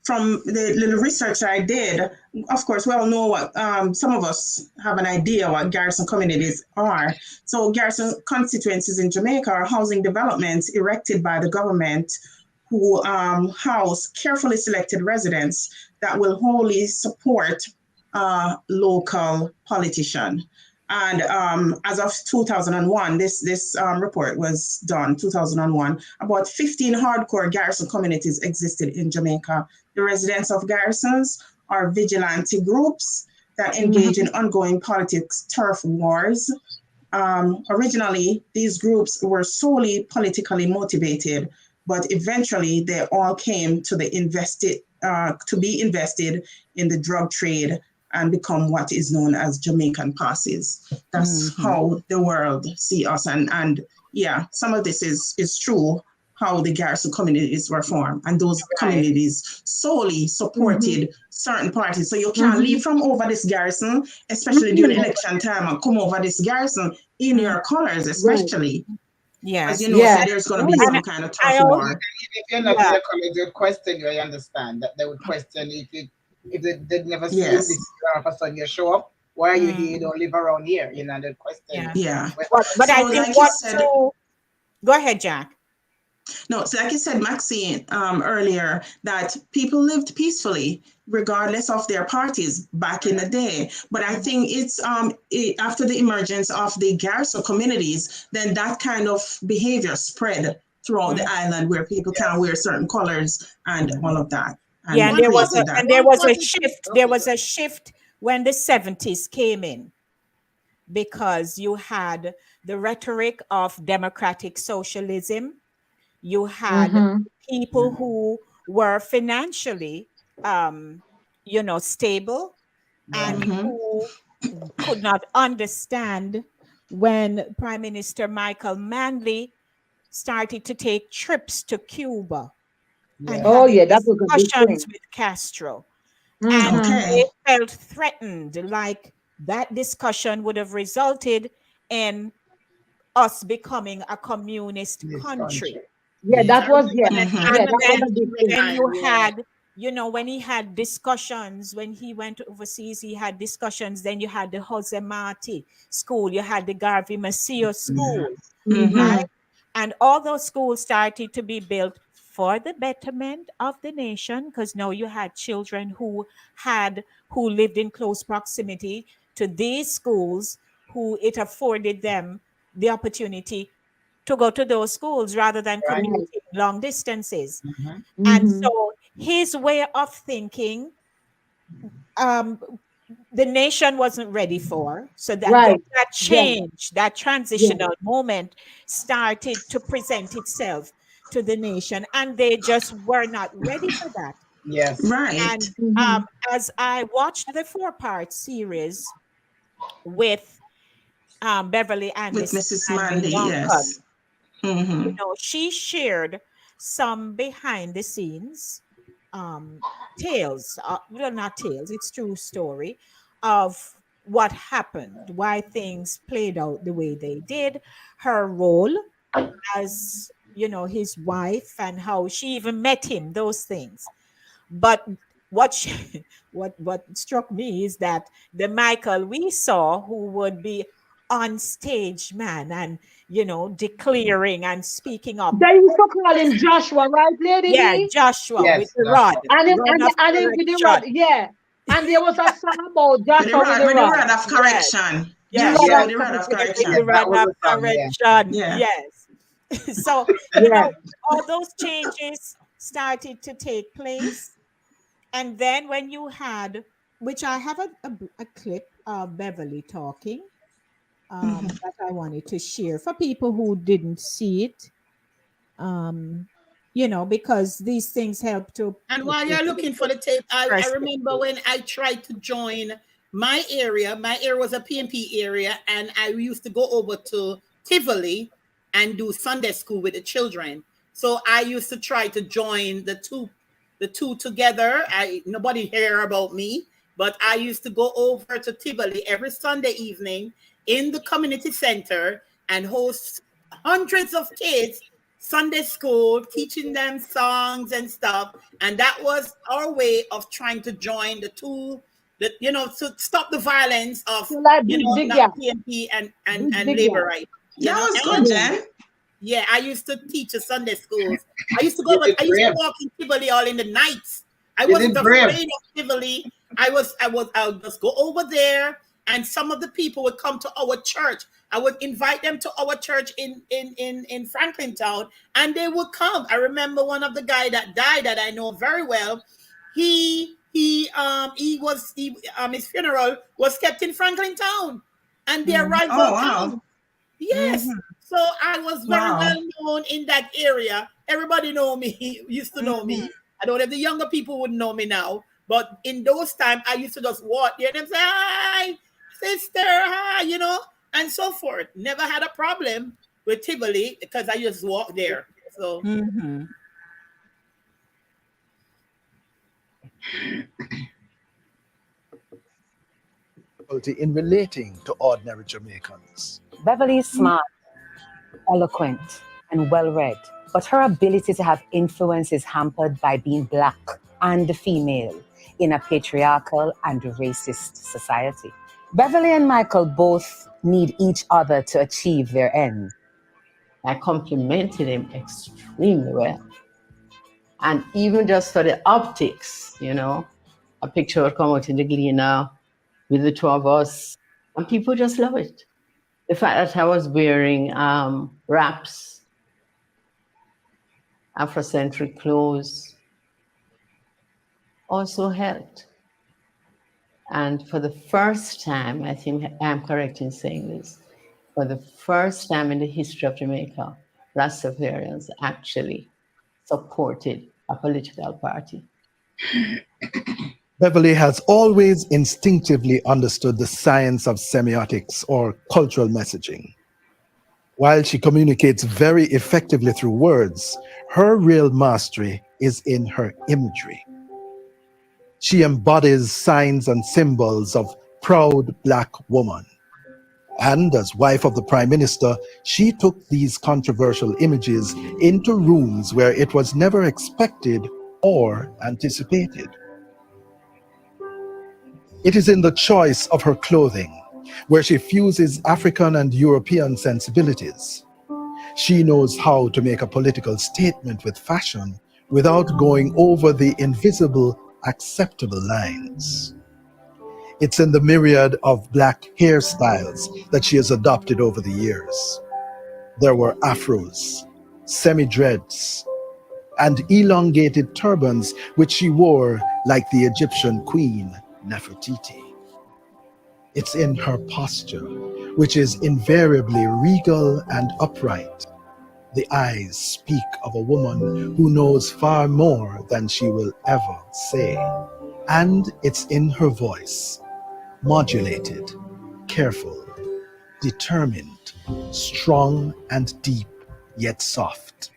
from the little research I did, of course, we all know what some of us have an idea what garrison communities are. So garrison constituencies in Jamaica are housing developments erected by the government who house carefully selected residents that will wholly support local politician. And as of 2001, this report was done, 2001, about 15 hardcore garrison communities existed in Jamaica. The residents of garrisons are vigilante groups that engage in ongoing politics turf wars. Originally, these groups were solely politically motivated, but eventually they all came to be invested in the drug trade and become what is known as Jamaican posses. That's how the world see us. And yeah, some of this is true, how the garrison communities were formed. And those communities solely supported certain parties. So you can't leave from over this garrison, especially during election time, and come over this garrison in your colors, especially. Yeah, as you know, so there's going to be some kind of tough war. If you're not in the college, they would question you. I understand that they would question if they never see you this year, all of a sudden you show up. Why are you here? You don't live around here. You know, they question. Yeah. But so I think go ahead, Jack. No, so like you said, Maxine, earlier, that people lived peacefully regardless of their parties back in the day. But I think it's after the emergence of the garrison communities, then that kind of behavior spread throughout the island where people can wear certain colors and all of that. And there was a shift. There was a shift when the 70s came in, because you had the rhetoric of democratic socialism. You had people who were financially, stable, and who could not understand when Prime Minister Michael Manley started to take trips to Cuba. And that was a discussions with Castro. And they felt threatened, like that discussion would have resulted in us becoming a communist country. Yeah, that was And that was a big thing. then you had, when he had discussions, when he went overseas, he had discussions. Then you had the Jose Marti school, you had the Garvey Maceo school, right? And all those schools started to be built for the betterment of the nation, because now you had children who lived in close proximity to these schools, who it afforded them the opportunity to go to those schools rather than commuting long distances. And so his way of thinking, the nation wasn't ready for. So that change, that transitional moment started to present itself to the nation, and they just were not ready for that. Yes. Right. And as I watched the 4-part series with Beverly Anderson, with Mrs. Mandy, yes. She shared some behind the scenes tales, well, not tales, it's true story of what happened, why things played out the way they did, her role as his wife, and how she even met him, those things. But what struck me is that the Michael we saw, who would be on stage man and declaring and speaking up. They used to call him Joshua, right, Lady? Yeah, Joshua with the rod. And him with the rod, yeah. And there was a song about Joshua with the rod of correction. Yes. Yeah, the rod of correction. The rod of correction. Yes. So all those changes started to take place. And then when you had, which I have a clip of Beverly talking that I wanted to share for people who didn't see it, because these things help to. And while you're looking for the tape, I remember when I tried to join my area was a PNP area, and I used to go over to Tivoli and do Sunday school with the children. So I used to try to join the two together. Nobody hear about me, but I used to go over to Tivoli every Sunday evening in the community center and host hundreds of kids Sunday school, teaching them songs and stuff. And that was our way of trying to join to stop the violence of PNP and labor rights. That was good, Jen. Yeah, I used to teach at Sunday schools. I used to walk in Tivoli all in the nights. I wasn't afraid of Tivoli. I would just go over there, and some of the people would come to our church. I would invite them to our church in Franklin Town, and they would come. I remember one of the guy that died that I know very well. His funeral was kept in Franklin Town, and they arrived town. Yes. So I was very well known in that area. Everybody know me, used to know me. I don't know if the younger people would know me now, but in those times, I used to just walk there and say, hi, sister, hi, and so forth. Never had a problem with Tivoli because I just walked there. So. In relating to ordinary Jamaicans. Beverly is smart, eloquent, and well-read, but her ability to have influence is hampered by being Black and female in a patriarchal and racist society. Beverly and Michael both need each other to achieve their end. I complimented him extremely well. And even just for the optics, a picture would come out in the Gleaner with the two of us, and people just love it. The fact that I was wearing wraps, Afrocentric clothes, also helped. And for the first time, I think I'm correct in saying this, for the first time in the history of Jamaica, Rastafarians actually supported a political party. Beverly has always instinctively understood the science of semiotics or cultural messaging. While she communicates very effectively through words, her real mastery is in her imagery. She embodies signs and symbols of proud Black woman, And as wife of the Prime Minister, she took these controversial images into rooms where it was never expected or anticipated. It is in the choice of her clothing, where she fuses African and European sensibilities. She knows how to make a political statement with fashion without going over the invisible, acceptable lines. It's in the myriad of black hairstyles that she has adopted over the years. There were afros, semi-dreads, and elongated turbans which she wore like the Egyptian queen Nefertiti. It's in her posture, which is invariably regal and upright. The eyes speak of a woman who knows far more than she will ever say. And it's in her voice, modulated, careful, determined, strong and deep, yet soft.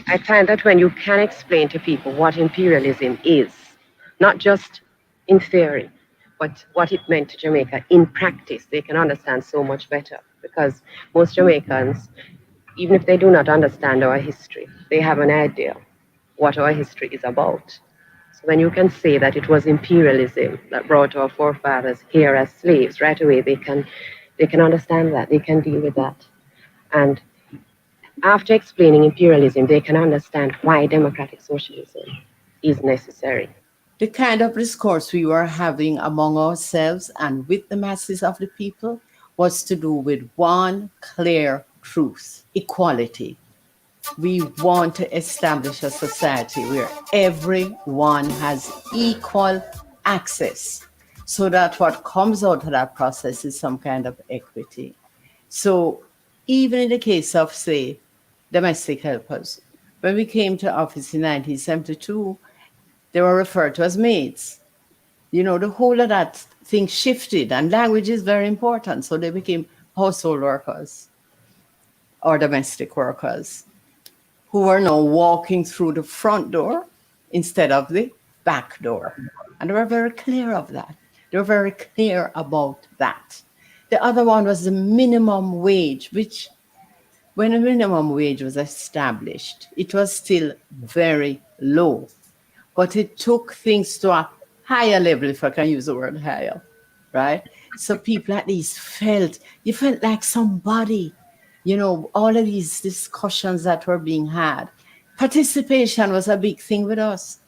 I find that when you can explain to people what imperialism is, not just in theory, but what it meant to Jamaica in practice, they can understand so much better. Because most Jamaicans, even if they do not understand our history, they have an idea what our history is about. So when you can say that it was imperialism that brought our forefathers here as slaves, right away they can understand that, they can deal with that. And after explaining imperialism, they can understand why democratic socialism is necessary. The kind of discourse we were having among ourselves and with the masses of the people was to do with one clear truth: equality. We want to establish a society where everyone has equal access, so that what comes out of that process is some kind of equity. So even in the case of, say, domestic helpers, when we came to office in 1972, they were referred to as maids. You know, the whole of that thing shifted, and language is very important. So they became household workers or domestic workers who are now walking through the front door instead of the back door. And they were very clear of that. They were very clear about that. The other one was the minimum wage, which when the minimum wage was established, it was still very low. But it took things to a higher level, if I can use the word higher, right? So people at least you felt like somebody, you know, all of these discussions that were being had. Participation was a big thing with us.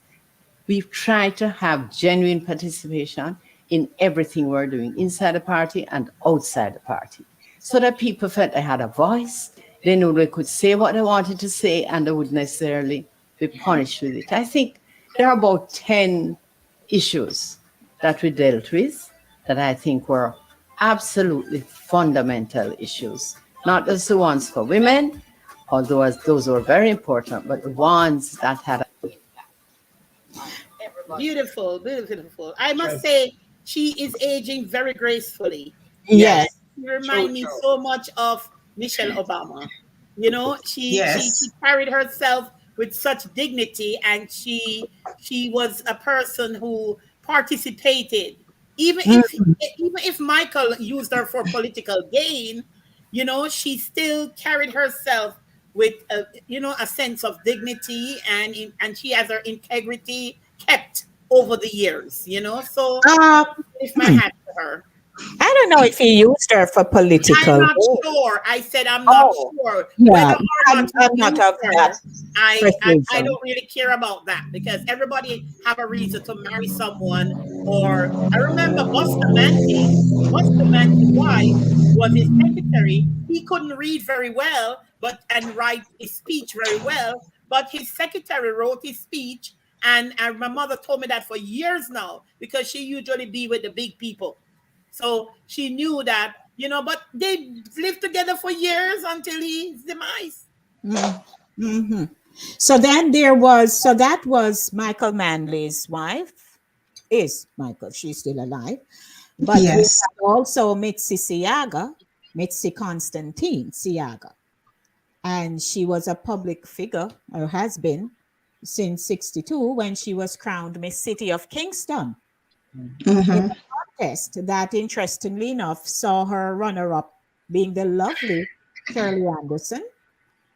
We've tried to have genuine participation in everything we're doing, inside the party and outside the party, so that people felt they had a voice, they knew they could say what they wanted to say, and they wouldn't necessarily be punished with it. I think there are about 10 issues that we dealt with that I think were absolutely fundamental issues. Not just the ones for women, although those were very important, but the ones that had Beautiful, beautiful. I must say, she is aging very gracefully. Yes. She reminds me so much of Michelle Obama. You know, she carried herself with such dignity, and she was a person who participated. Even if Michael used her for political gain, you know, she still carried herself with a sense of dignity, and she has her integrity kept over the years, you know. So it's my hat to her. I don't know if he used her for political. I'm not sure. I said I'm not sure. Yeah, I'm not of that. I don't really care about that, because everybody have a reason to marry someone. Or I remember Bustamante wife was his secretary. He couldn't read very well, and write his speech very well, but his secretary wrote his speech. And my mother told me that for years now, because she usually be with the big people. So she knew that, you know, but they lived together for years until his demise. Mm-hmm. So then that was Michael Manley's wife. Is Michael, she's still alive. But yes, we have also Mitzi Constantine Siaga. And she was a public figure, or has been, since 1962, when she was crowned Miss City of Kingston. In the contest that, interestingly enough, saw her runner-up being the lovely Shirley Anderson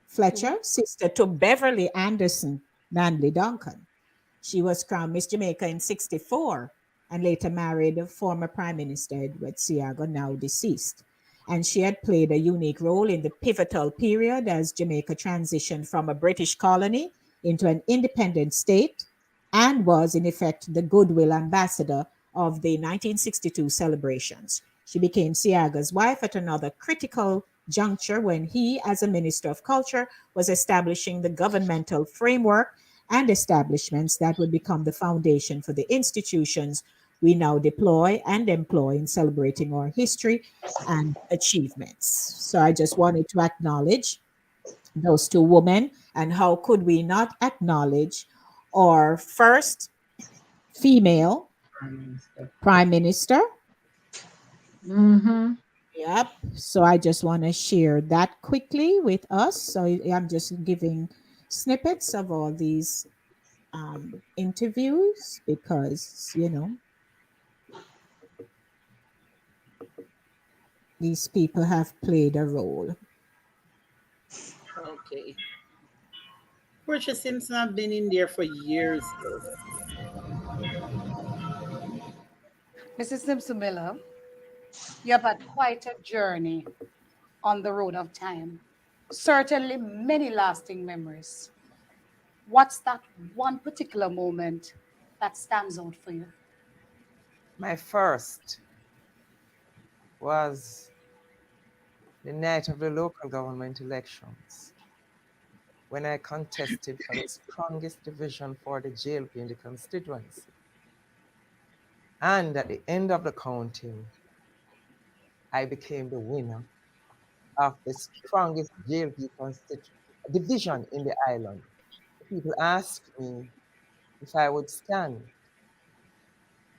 Fletcher, sister to Beverly Anderson Manley Duncan. She was crowned Miss Jamaica in 64 and later married former Prime Minister Edward Seago, now deceased. And she had played a unique role in the pivotal period as Jamaica transitioned from a British colony into an independent state and was, in effect, the goodwill ambassador of the 1962 celebrations. She became Seago's wife at another critical juncture when he, as a Minister of Culture, was establishing the governmental framework and establishments that would become the foundation for the institutions we now deploy and employ in celebrating our history and achievements. So I just wanted to acknowledge those two women, and how could we not acknowledge our first female prime minister? Mm-hmm. Yep. So I just want to share that quickly with us. So I'm just giving snippets of all these interviews because, these people have played a role. Okay. Portia Simpson have been in there for years. Mrs. Simpson Miller, you have had quite a journey on the road of time. Certainly many lasting memories. What's that one particular moment that stands out for you? My first was the night of the local government elections, when I contested for the strongest division for the JLP in the constituency. And at the end of the counting, I became the winner of the strongest JLP division in the island. People asked me if I would stand.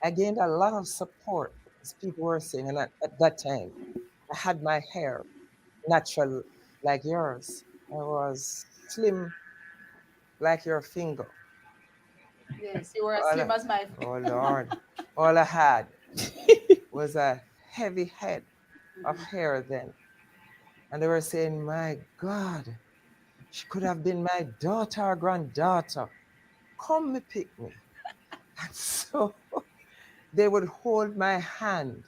I gained a lot of support, as people were saying, and at that time, I had my hair natural like yours. I was slim like your finger. Yes, you were as slim as my finger. Oh Lord. All I had was a heavy head of hair then. And they were saying, my God, she could have been my daughter or granddaughter. Come me pick me. And so they would hold my hand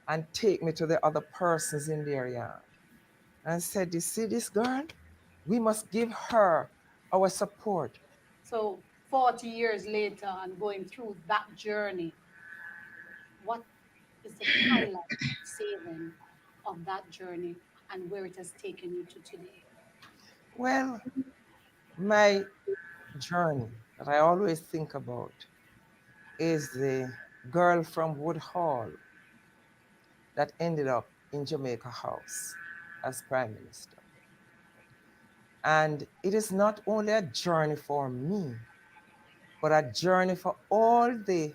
and take me to the other persons in their yard and said, you see this girl? We must give her our support. So 40 years later and going through that journey, what is the highlight, saving of that journey and where it has taken you to today? Well, my journey that I always think about is the girl from Woodhall that ended up in Jamaica House as Prime Minister. And it is not only a journey for me, but a journey for all the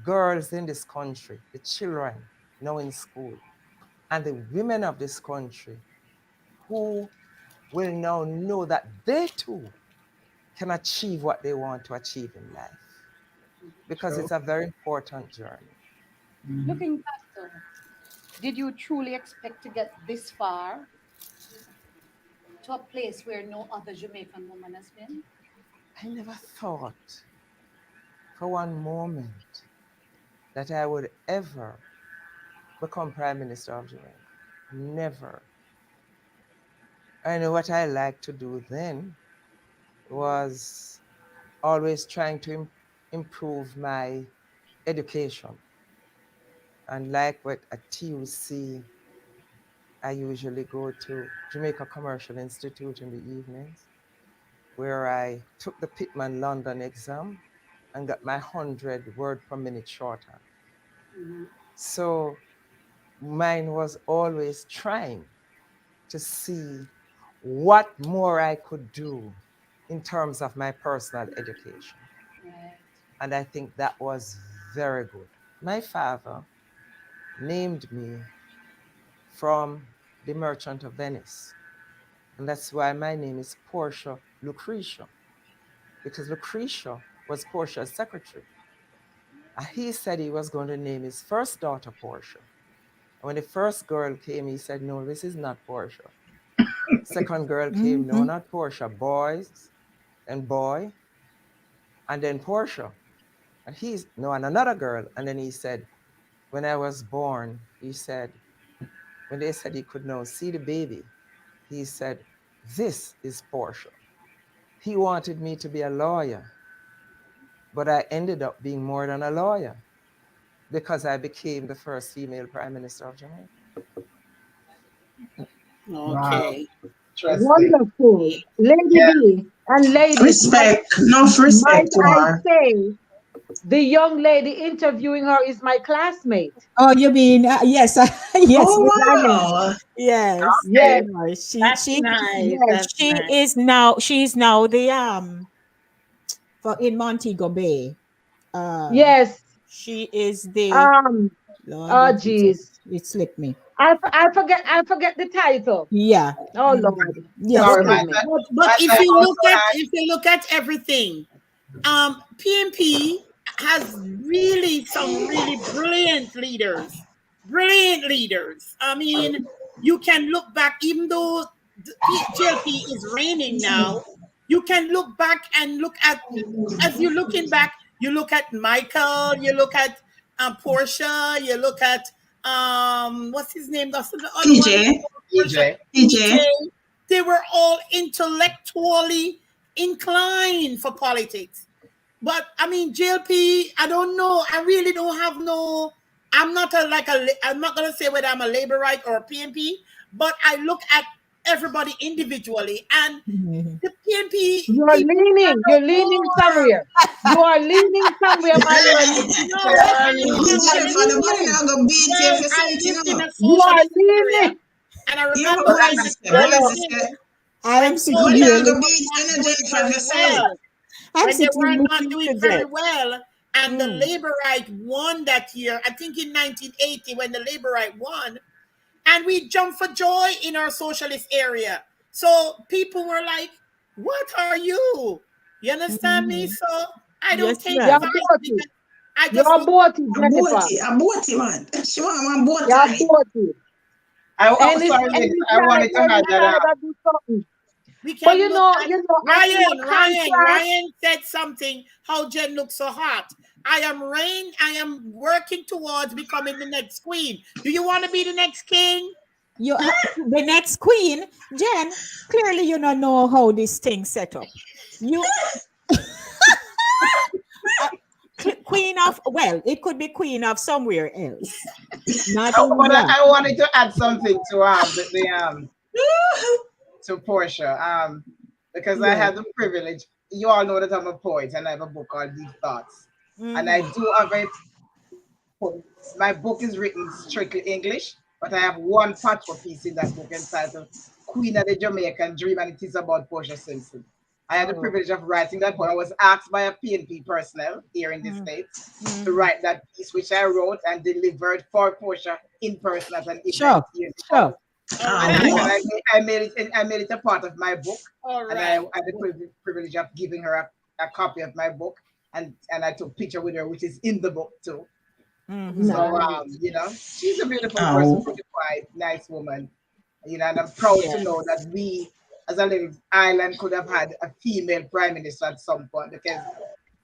girls in this country, the children now in school, and the women of this country who will now know that they too can achieve what they want to achieve in life. Because it's a very important journey. Looking back though, did you truly expect to get this far, to a place where no other Jamaican woman has been? I never thought for one moment that I would ever become Prime Minister of Jamaica. Never. I know what I liked to do then was always trying to improve my education. And like what at TUC, I usually go to Jamaica Commercial Institute in the evenings, where I took the Pitman London exam and got my 100 word per minute shorthand. Mm-hmm. So mine was always trying to see what more I could do in terms of my personal education. Right. And I think that was very good. My father named me from The Merchant of Venice. And that's why my name is Portia Lucretia, because Lucretia was Portia's secretary. He said he was going to name his first daughter Portia. When the first girl came, he said, no, this is not Portia. Second girl came, no, not Portia, boys and boy, and then Portia. And and another girl. And then he said, when I was born, he said, when they said he could now see the baby, he said, this is Portia. He wanted me to be a lawyer, but I ended up being more than a lawyer because I became the first female prime minister of Jamaica. Okay. Wow. Wonderful. Lady B and ladies. Respect. Enough respect to I her. say the young lady interviewing her is my classmate. Oh, you mean yes, yes, oh, wow. Yes, yes. She nice. Yes, she's now the in Montego Bay. Yes. She is the oh geez, it slipped me. I forget the title. Yeah. Oh Lord. Yeah. But if you look at everything, PNP has really some really brilliant leaders. I mean, you can look back, even though the JLP is reigning now, you can look back and look at, as you're looking back, you look at Michael, you look at Portia, you look at what's his name? That's the other one. EJ. They were all intellectually inclined for politics. But I mean, JLP, I don't know. I really don't have no. I'm not I'm not gonna say whether I'm a Labourite or a PNP, but I look at everybody individually, and the PNP. You're leaning somewhere. You are leaning somewhere, my friend. You are leaning. And I remember I am sitting here. When they were not doing very well, and the Labourite won that year, I think in 1980 when the Labourite won, and we jumped for joy in our socialist area. So people were like, what are you? You understand me? So I don't take advice because I just you're aborted, man. She want aborted. I wanted to add that. We can Ryan said something, how Jen looks so hot. I am working towards becoming the next queen. Do you want to be the next king? The next queen? Jen, clearly you don't know how this thing set up. You queen of, well, it could be queen of somewhere else. I wanted to add something to to Portia, because I had the privilege. You all know that I'm a poet, and I have a book called Deep Thoughts, and I do have my book is written strictly English, but I have one patois piece in that book entitled "Queen of the Jamaican Dream," and it is about Portia Simpson. I had the privilege of writing that book. I was asked by a PNP personnel here in the States to write that piece, which I wrote and delivered for Portia in person at an event. Sure. I made it a part of my book, and I had the privilege of giving her a copy of my book, and I took a picture with her, which is in the book too. So she's a beautiful person, pretty quiet, nice woman. And I'm proud to know that we, as a little island, could have had a female prime minister at some point, because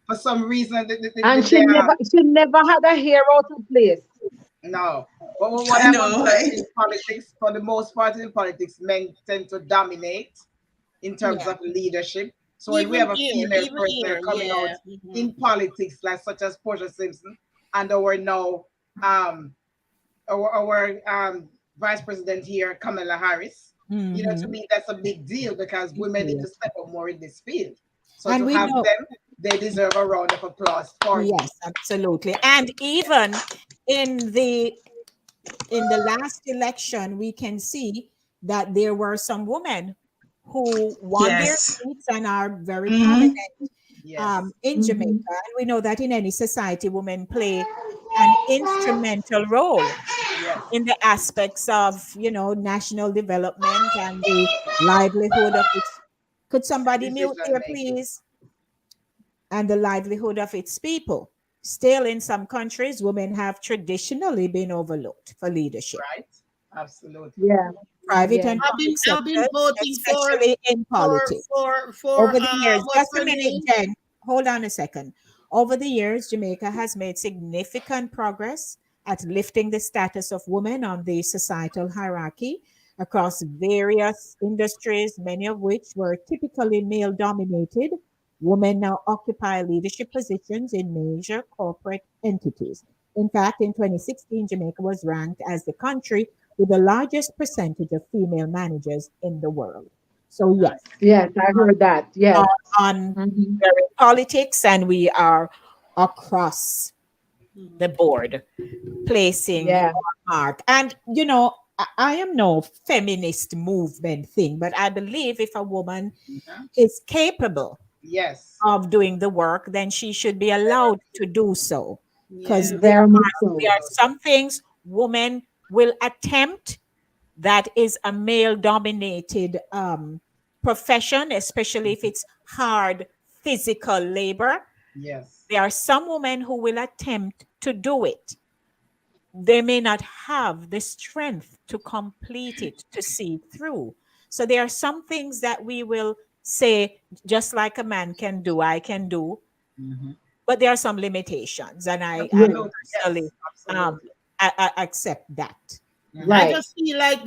for some reason, she never had a hair out of place. No, but what I know in politics, for the most part in politics, men tend to dominate in terms of leadership. So when we have a female person coming out in politics, like such as Portia Simpson, and our now our vice president here, Kamala Harris, to me that's a big deal, because women need to step up more in this field. So and to have them, they deserve a round of applause for it. Yes, absolutely. And even in the last election, we can see that there were some women who won their seats and are very prominent in Jamaica. And we know that in any society, women play an instrumental role in the aspects of, national development and the livelihood of its. Could somebody mute here, please? And the livelihood of its people. still in some countries, women have traditionally been overlooked for leadership. Right. Absolutely. Yeah. Private Yeah. and I've public been sectors, voting especially in politics. for Over the years, what's just a her minute, name? Jen, hold on a second. Over the years, Jamaica has made significant progress at lifting the status of women on the societal hierarchy across various industries, many of which were typically male dominated. Women now occupy leadership positions in major corporate entities. In fact, in 2016, Jamaica was ranked as the country with the largest percentage of female managers in the world. So, yes. Yes, I heard that. Yes. On politics, and we are across the board placing our mark. And, you know, I am no feminist movement thing, but I believe if a woman is capable of doing the work, then she should be allowed to do so. Because there are some things women will attempt that is a male dominated profession, especially if it's hard physical labor. Yes. There are some women who will attempt to do it. They may not have the strength to complete it, to see it through. So there are some things that we will say, just like a man can do, I can do. But there are some limitations, and I personally I accept that. I just feel like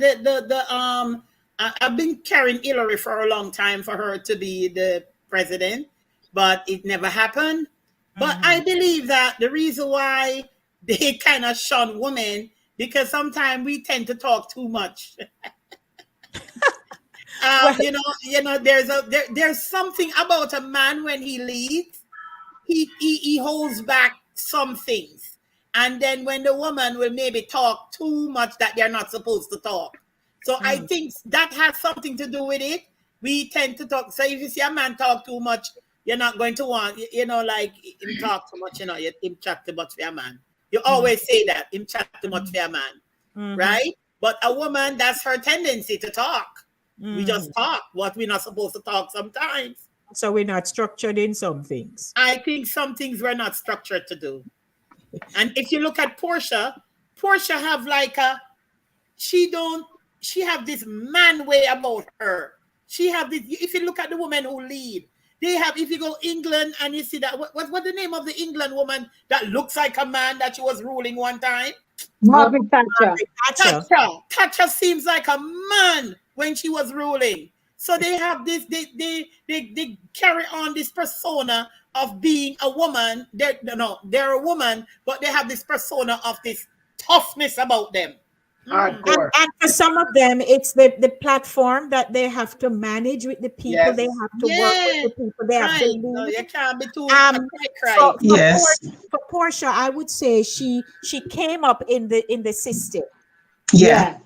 I've been carrying Hillary for a long time for her to be the president, but it never happened. But I believe that the reason why they kind of shun women because sometimes we tend to talk too much. There's something about a man when he leads, he holds back some things. And then when the woman will maybe talk too much that they're not supposed to talk. So I think that has something to do with it. We tend to talk. So if you see a man talk too much, you're not going to want, like him talk too much, him chat too much for a man. You always say that, him chat too much for a man, right? But a woman, that's her tendency to talk. We just talk what we're not supposed to talk sometimes. So we're not structured in some things. I think some things we're not structured to do. And if you look at Portia have she have this man way about her. She have this, if you look at the women who lead, they have, if you go England and you see that, what's the name of the England woman that looks like a man that she was ruling one time? Margaret Thatcher. Thatcher seems like a man when she was ruling. So they have this, they carry on this persona of being a woman. They're a woman, but they have this persona of this toughness about them. And for some of them, it's the platform that they have to manage with the people. Yes. They have to work with the people. They have to lead. No, you can't be too for Portia, I would say she came up in the system. Yeah.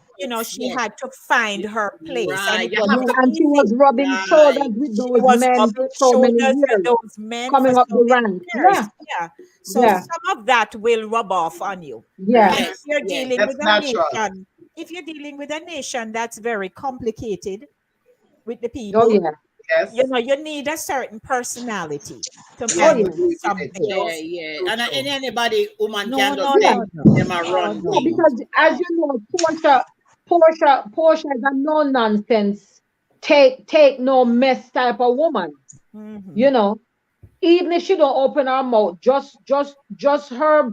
She had to find her place. Right. And she was rubbing shoulders with those men for so many years, coming up the ranks. Yeah. So some of that will rub off on you. Yeah. If you're dealing with a nation, that's very complicated with the people. Oh, yeah. Yes. You need a certain personality to manage something. Yeah. And anybody woman can No, them a run. No, because as you know, Portia is a no nonsense, take no mess type of woman. Even if she don't open her mouth, just her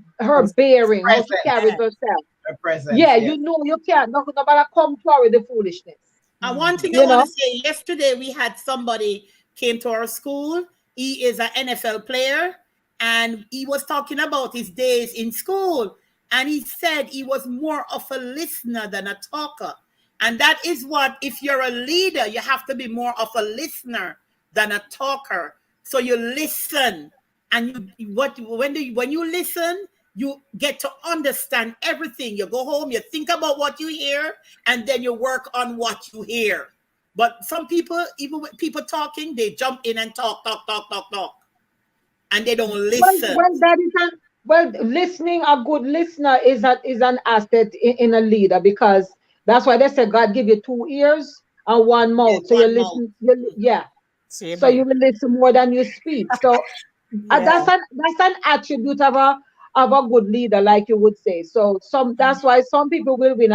bearing, how she carries herself. Her presence. Yeah, you can't. Nobody come to her with the foolishness. And one thing I want to say, yesterday we had somebody came to our school. He is an NFL player, and he was talking about his days in school. And he said he was more of a listener than a talker. And that is what, if you're a leader, you have to be more of a listener than a talker. So you listen. And when you listen, you get to understand everything. You go home, you think about what you hear, and then you work on what you hear. But some people, even with people talking, they jump in and talk. And they don't listen. Well, listening, a good listener is an asset in a leader, because that's why they said God give you 2 ears and 1 mouth. So you listen, so you will listen more than you speak. So That's an attribute of a good leader, like you would say. So that's why some people will win.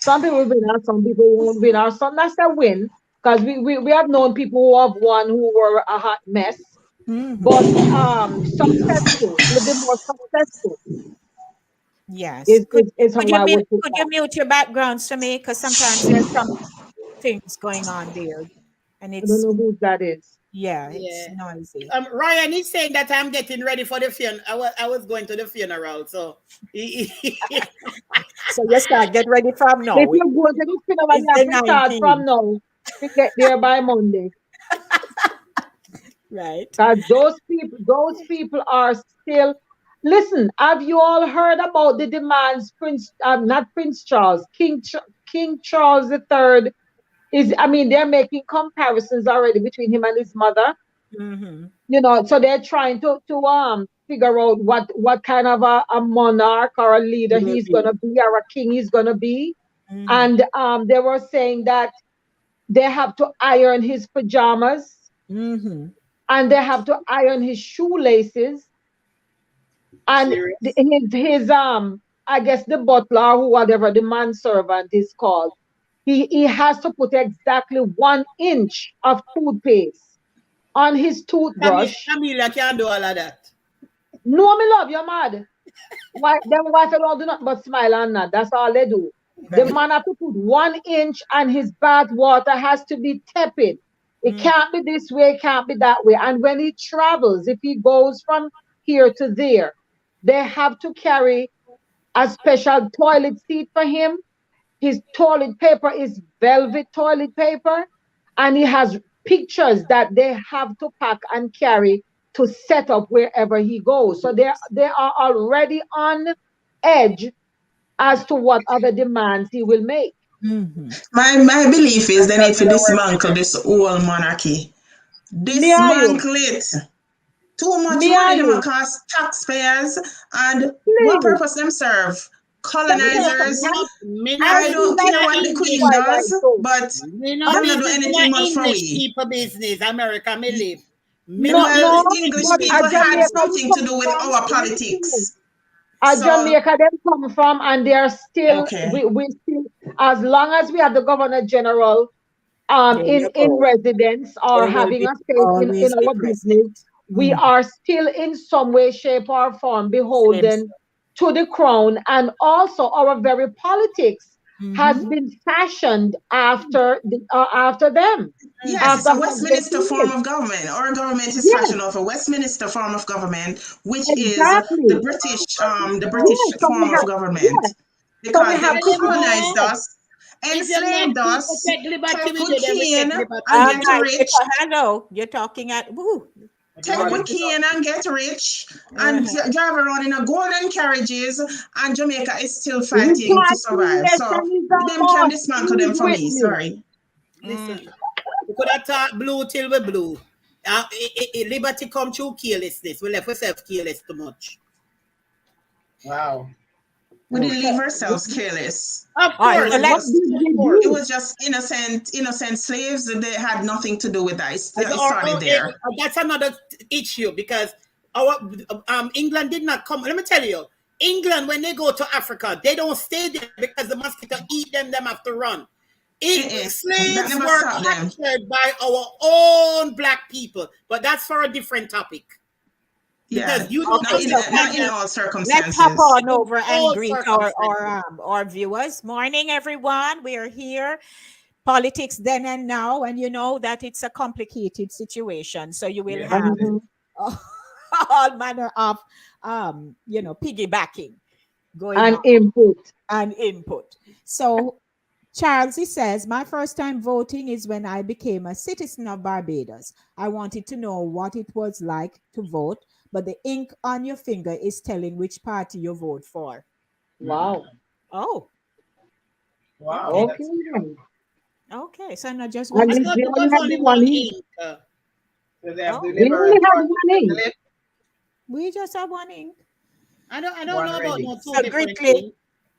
Some people will win and some people won't win. Or some that's a win because we have known people who have won who were a hot mess, but successful, a little bit more successful. Yes. Is how Could you I would put could that. you mute your backgrounds for me? Because sometimes there's some things going on there, and I don't know who that is. Yeah, it's noisy. Ryan is saying that I'm getting ready for the funeral. I was going to the funeral, so. So you start get ready from now. If you're going to the funeral, you have to start from now to get there by Monday. Right. Because those people are still. Listen, have you all heard about the demands not Prince Charles, King Charles III they're making comparisons already between him and his mother. So they're trying to figure out what kind of a monarch or a leader he's gonna be or a king he's gonna be. And they were saying that they have to iron his pajamas and they have to iron his shoelaces and his I guess the butler or whatever the manservant is called. He has to put exactly 1 inch of toothpaste on his toothbrush. Camila can't do all of that. No, me love, you're mad. Why them wife all do nothing but smile and nod. That's all they do. The man have to put 1 inch and his bath water has to be tepid. It can't be this way, it can't be that way. And when he travels, if he goes from here to there, they have to carry a special toilet seat for him. His toilet paper is velvet toilet paper, and he has pictures that they have to pack and carry to set up wherever he goes. So they are already on edge as to what other demands he will make. My belief is they need to dismantle this whole monarchy. Dismantle it. Too much money them cost taxpayers, and what purpose them serve? Colonizers. I don't care what the Queen does, but they don't do anything much for English we. people business, America may live. English people had nothing to do with our politics. Jamaica them come from, and they're still we still, as long as we have the Governor General in residence or having a stake in our business, we are still in some way, shape, or form beholden to the crown, and also our very politics has been fashioned after them. Yes, it's a Westminster form of government. Our government is fashioned off a Westminster form of government, which is the British form of government. Because they colonized us, enslaved us, take good cane and get rich. Hello, you're talking at Take good cane and get rich and drive around in a golden carriages, and Jamaica is still fighting to survive. So them can dismantle them for me. Sorry. Listen, we could have talked blue till we blue. Liberty come through carelessness. We left ourselves careless too much. Wow. We didn't leave ourselves careless. Of course. It was just innocent slaves. They had nothing to do with that. It started there. That's another issue because our England did not come. Let me tell you, England, when they go to Africa, they don't stay there because the mosquito eat them. Them have to run. Slaves were captured by our own black people, but that's for a different topic. Yeah, not in all circumstances. Let's hop on over and greet our viewers. Morning, everyone. We are here. Politics then and now, and you know that it's a complicated situation. So you will have all manner of piggybacking going on. Input. So Charles, he says, my first time voting is when I became a citizen of Barbados. I wanted to know what it was like to vote, but the ink on your finger is telling which party you vote for. Wow. Oh. Wow. Okay, so not just one. I thought it was only one ink. We just have one ink. I don't know about no two so different ink.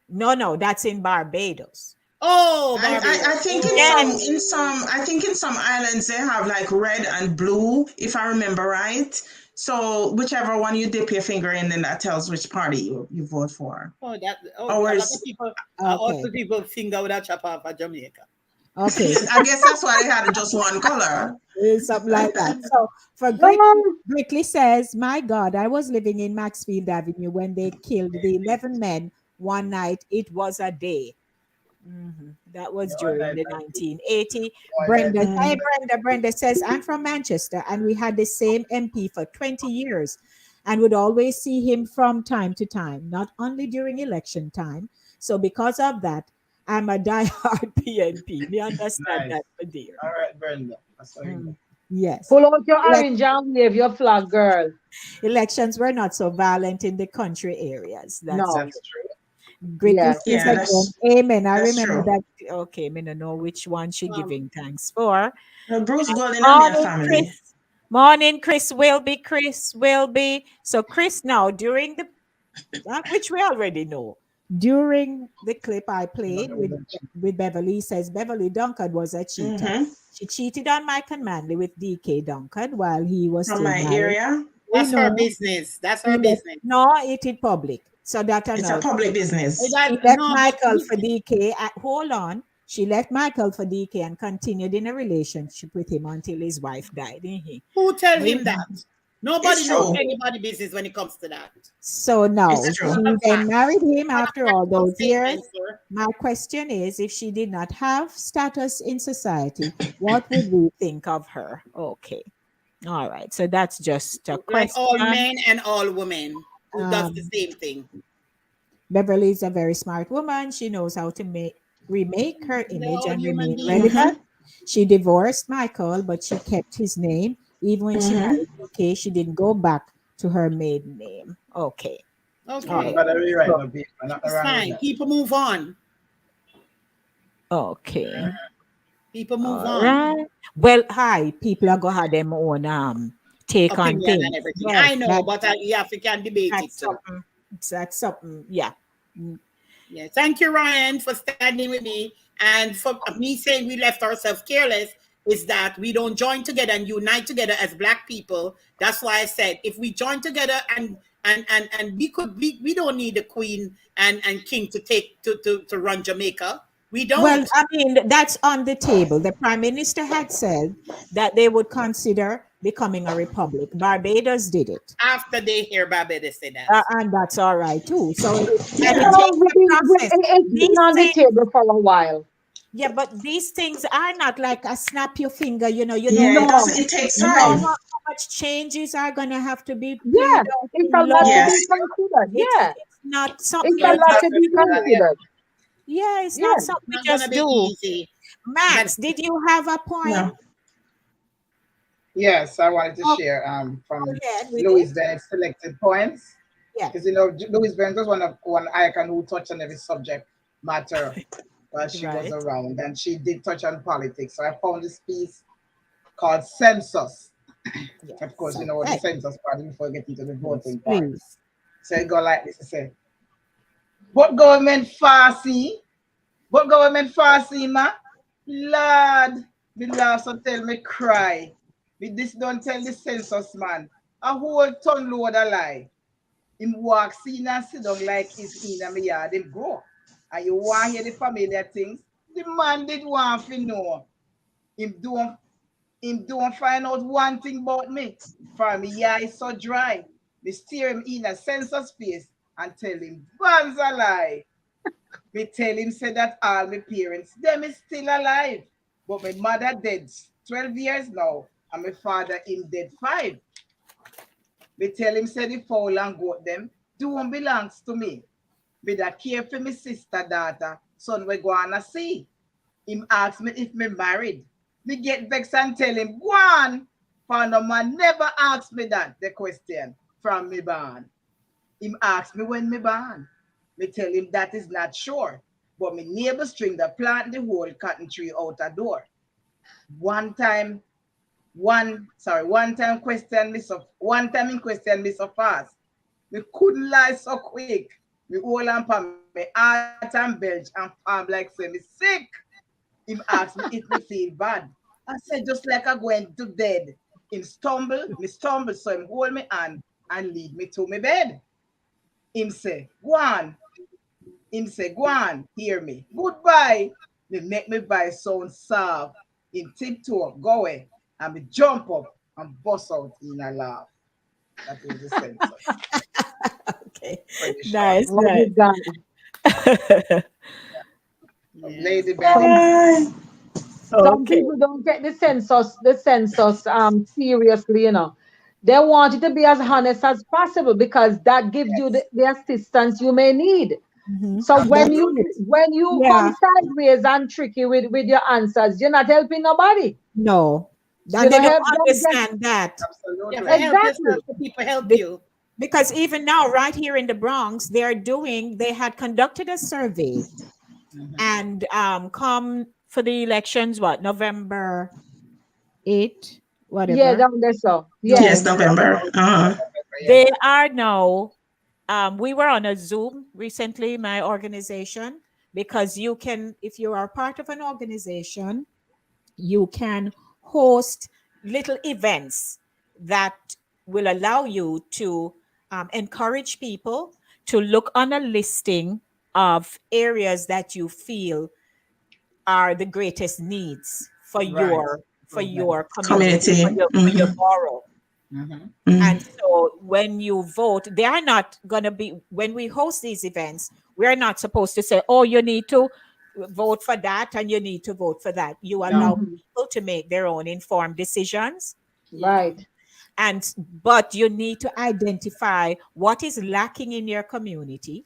No, that's in Barbados. Oh, I think in some islands they have like red and blue, if I remember right. So whichever one you dip your finger in, then that tells which party you vote for. A lot of people, also people finger with a chop off at Jamaica. Okay. I guess that's why they had just one color. Something like that. So for Brickley says, my God, I was living in Maxfield Avenue when they killed the 11 men one night. It was a day. That was during the 1980. Brenda says, I'm from Manchester and we had the same MP for 20 years and would always see him from time to time, not only during election time. So because of that, I'm a diehard PNP. We understand that, my dear. All right, Brenda. Yes. Pull out your orange and wave your flag, girl. Elections were not so violent in the country areas. That's true. Great. Yes. Amen. I remember true. that. Okay, I don't know which one she giving thanks for. Bruce Golden and their family. Morning, Chris will be. So Chris, now during the which we already know. During the clip I played with Beverly, says Beverly Duncan was a cheater. She cheated on Mike and Manley with DK Duncan while he was From still my married. area. That's her business. That's her business. No, it is public. So that it's a public business. She left Michael for DK. Hold on. She left Michael for DK and continued in a relationship with him until his wife died. Who tells him that? Nobody knows anybody's business when it comes to that. So now she then married him after all those years. My question is, if she did not have status in society, what would we think of her? Okay. All right. So that's just a question. Like all men and all women who does the same thing. Beverly is a very smart woman. She knows how to remake her image and remain relevant. She divorced Michael, but she kept his name. Even when she married DK, she didn't go back to her maiden name. Okay. Okay. It's fine. People move on. Okay. People move on. Right. Well, hi. People are going to have their own take on things. And everything. Yes, I know, but you have to debate it too. That's something. Yeah. Yeah. Thank you, Ryan, for standing with me. And for me saying we left ourselves careless is that we don't join together and unite together as Black people. That's why I said if we join together and we don't need a queen and king to run Jamaica. We don't. Well, I mean, that's on the table. The Prime Minister had said that they would consider becoming a republic. Barbados did it. After they hear Barbados say that. And that's all right too. So it's been on the table for a while. Yeah, but these things are not like a snap your finger, you know. It takes time. How much changes are going to have to be? Yeah, it's a lot to be considered. Yeah, it's not something. It's a lot to be considered. Yeah, it's not something we just do. Easy. Max, did you have a point? No. Yes, I wanted to share from Louis Bennett's selected points. Yeah, because Louis Bennett was one icon who touched on every subject matter while she was around, and she did touch on politics. So I found this piece called Census. Yes. Of course, the census part before we get into the voting part. So it go like this: it say, "What government farsi? What government farsi, ma? Lord, me laugh so tell me cry. Me this don't tell the census man. A whole ton load of lie. Him walk, see and sit down like he's in my yard. Him go. And you want to hear the familiar things? The man did want to know. Him don't find out one thing about me. For me, yeah, it's so dry. Me steer him in a census space and tell him, "Ban's a lie." Me tell him say that all my parents, them is still alive. But my mother dead 12 years now, and my father him dead 5. Me tell him say the fowl and goat them don't belongs to me. Me that care for my sister, daughter, son we go on see. Him ask me if me married. Me get vexed and tell him, "Go on." For no man never asked me that, the question from me born. Him asked me when me born. Me tell him that is not sure. But me neighbor string the plant the whole cotton tree out a door. One time in question me so fast. Me couldn't lie so quick. Me hold on for me heart and belch and palm like say me sick. Him asked me if me feel bad. I said just like I going to bed. Him stumble, so him hold me hand and lead me to my bed. Him say, go on. Him say, go on, hear me. Goodbye. Me make me by sound soft. Him tiptoe, go away. And me jump up and bust out in a laugh. That was the census. Okay. Nice. Lady Betty. Some people don't take the census seriously, you know. They want it to be as honest as possible because that gives you the assistance you may need. So when you come sideways and tricky with your answers, you're not helping nobody. No. And they don't understand that. Absolutely. You have to help yourself so people help you. Because even now, right here in the Bronx, they had conducted a survey and come for the elections, November 8th, whatever. Yeah, down there so. Yes, November. They are now, we were on a Zoom recently, my organization, because you can, if you are part of an organization, you can host little events that will allow you to encourage people to look on a listing of areas that you feel are the greatest needs for your community, for your borough. And so when you vote, they are not going to be, when we host these events, we're not supposed to say, oh, you need to vote for that and you need to vote for that. You allow people to make their own informed decisions. Right. But you need to identify what is lacking in your community.